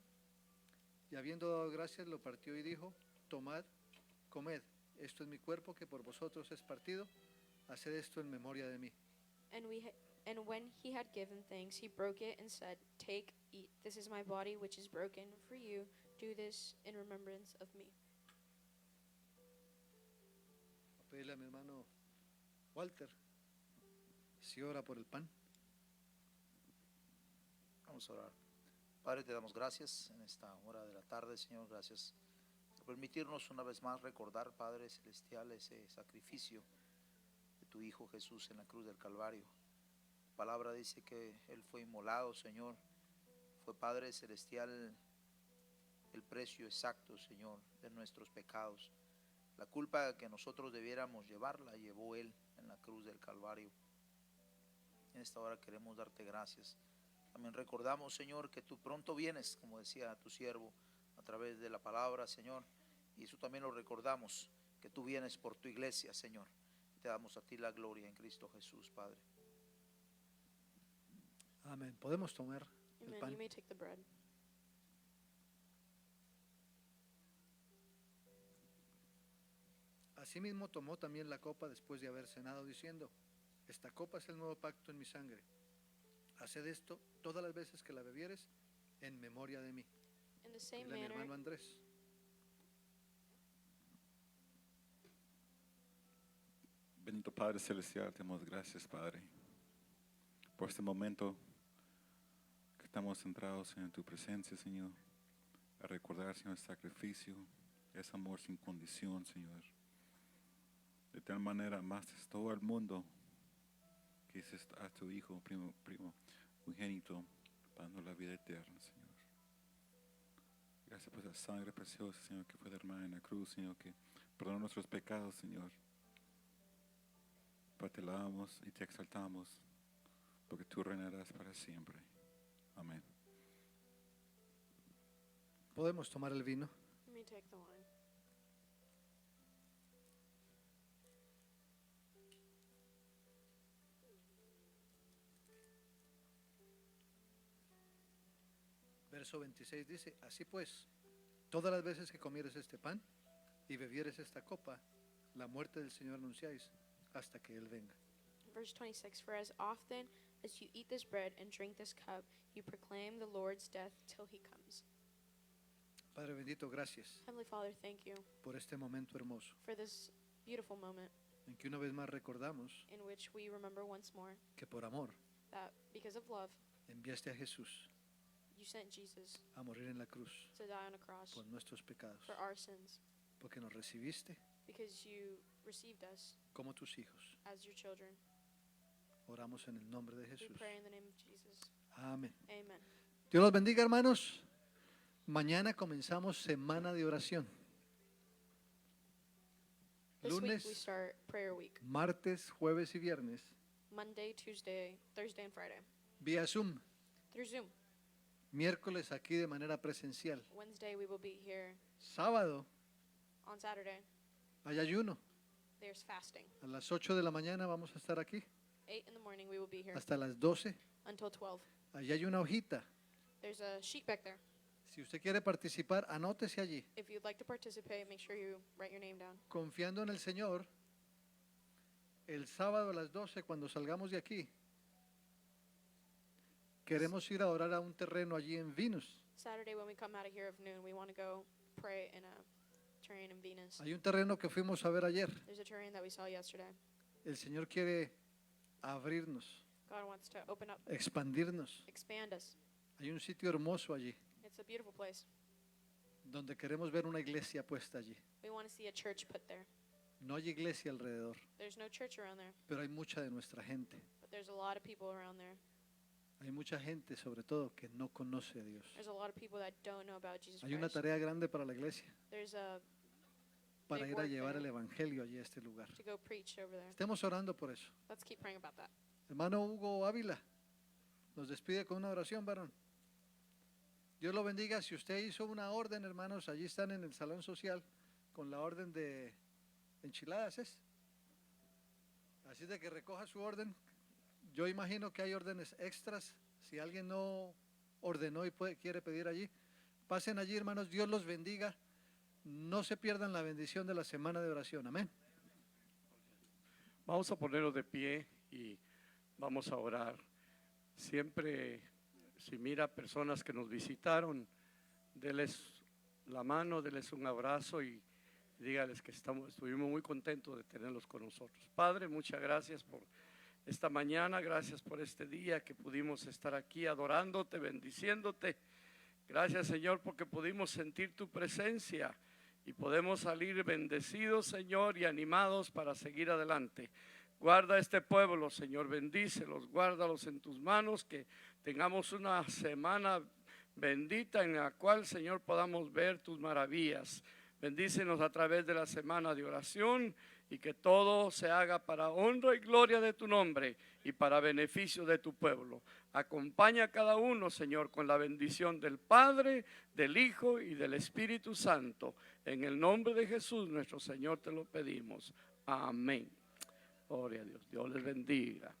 y habiendo dado gracias, lo partió y dijo, tomad, comed, esto es mi cuerpo que por vosotros es partido, haced esto en memoria de mí. and when he had given thanks, he broke it and said, take, eat, this is my body which is broken for you. Do this in remembrance of me. Voy a pedirle a mi hermano Walter si ora por el pan. Vamos a orar. Padre, te damos gracias en esta hora de la tarde, Señor. Gracias por permitirnos una vez más recordar, Padre Celestial, ese sacrificio de tu Hijo Jesús en la cruz del Calvario. La palabra dice que Él fue inmolado, Señor. Fue, Padre Celestial, el precio exacto, Señor, de nuestros pecados. La culpa que nosotros debiéramos llevar la llevó Él en la cruz del Calvario. En esta hora queremos darte gracias. También recordamos, Señor, que tú pronto vienes, como decía tu siervo, a través de la palabra, Señor. Y eso también lo recordamos, que tú vienes por tu iglesia, Señor. Te damos a ti la gloria en Cristo Jesús, Padre. Amén. Podemos tomar el Amen. pan. You may take the bread. Asimismo tomó también la copa después de haber cenado, diciendo, esta copa es el nuevo pacto en mi sangre. Haced esto todas las veces que la bebieres en memoria de mí. In the same Dile a mi manner, hermano Andrés. Santo Padre Celestial, te damos gracias, Padre, por este momento que estamos centrados en tu presencia, Señor, a recordar, Señor, el sacrificio, ese amor sin condición, Señor. De tal manera amaste todo el mundo que hiciste a tu Hijo primo unigénito, dando la vida eterna, Señor. Gracias por la sangre preciosa, Señor, que fue derramada en la cruz, Señor, que perdonó nuestros pecados, Señor. Padre, te alabamos y te exaltamos, porque tú reinarás para siempre. Amén. Podemos tomar el vino. Let me take the wine. Verso 26 dice, así pues, todas las veces que comieres este pan y bebieres esta copa, la muerte del Señor anunciáis hasta que Él venga. Verse 26, for as often as you eat this bread and drink this cup, you proclaim the Lord's death till he comes. Padre bendito, gracias Heavenly Father, thank you por este momento hermoso, for this beautiful moment en que una vez más recordamos in which we remember once more que por amor that because of love, enviaste a Jesús you sent Jesus a morir en la cruz to die on a cross por nuestros pecados, for our sins, porque nos recibiste because you received us como tus hijos. as your children. Oramos en el nombre de We Jesús. pray in the name of Jesus. Amén. Amen. Dios los bendiga, hermanos. Mañana comenzamos semana de oración. This week we Lunes, start prayer week. martes, jueves y viernes, Monday, Tuesday, Thursday, and Friday vía Zoom. through Zoom. Miércoles aquí de manera presencial. Wednesday we will be here. Sábado On Saturday, hay ayuno. there's fasting. A las 8 de la mañana vamos a estar aquí 8 in the morning we will be here hasta las 12. until 12. Allí hay una hojita. There's a sheet back there. Si usted quiere participar, anótese allí. If you'd like to participate, make sure you write your name down. Confiando en el Señor, el sábado a las 12, cuando salgamos de aquí, queremos ir a orar a un terreno allí en Venus. Saturday when we come out of here of noon, we want to go pray in a terrain in Venus. Hay un terreno que fuimos a ver ayer. There's a terrain that we saw yesterday. El Señor quiere abrirnos, God wants to open up, expandirnos. expand us. Hay un sitio hermoso allí, It's a beautiful place. donde queremos ver una iglesia puesta allí. We want to see a church put there. No hay iglesia alrededor, There's no church around there, pero hay mucha de nuestra gente. but there's a lot of people around there. Hay mucha gente, sobre todo, que no conoce a Dios. There's a lot of people that don't know about Jesus Hay una Christ. tarea grande para la iglesia, There's a para Big ir a work llevar there. el evangelio allí a este lugar. to go preach over there. Estemos orando por eso. Let's keep praying about that. Hermano Hugo Ávila, nos despide con una oración, varón. Dios lo bendiga. Si usted hizo una orden, hermanos, allí están en el salón social con la orden de enchiladas, ¿es? Así de que recoja su orden. Yo imagino que hay órdenes extras. Si alguien no ordenó y quiere pedir allí, pasen allí, hermanos. Dios los bendiga. No se pierdan la bendición de la semana de oración. Amén. Vamos a ponernos de pie y vamos a orar. Siempre, si mira personas que nos visitaron, déles la mano, déles un abrazo y dígales que estuvimos muy contentos de tenerlos con nosotros. Padre, muchas gracias por esta mañana, gracias por este día que pudimos estar aquí adorándote, bendiciéndote. Gracias, Señor, porque pudimos sentir tu presencia y podemos salir bendecidos, Señor, y animados para seguir adelante. Guarda este pueblo, Señor, bendícelos, guárdalos en tus manos, que tengamos una semana bendita en la cual, Señor, podamos ver tus maravillas. Bendícenos a través de la semana de oración y que todo se haga para honra y gloria de tu nombre y para beneficio de tu pueblo. Acompaña a cada uno, Señor, con la bendición del Padre, del Hijo y del Espíritu Santo. En el nombre de Jesús, nuestro Señor, te lo pedimos. Amén. Gloria a Dios. Dios les bendiga.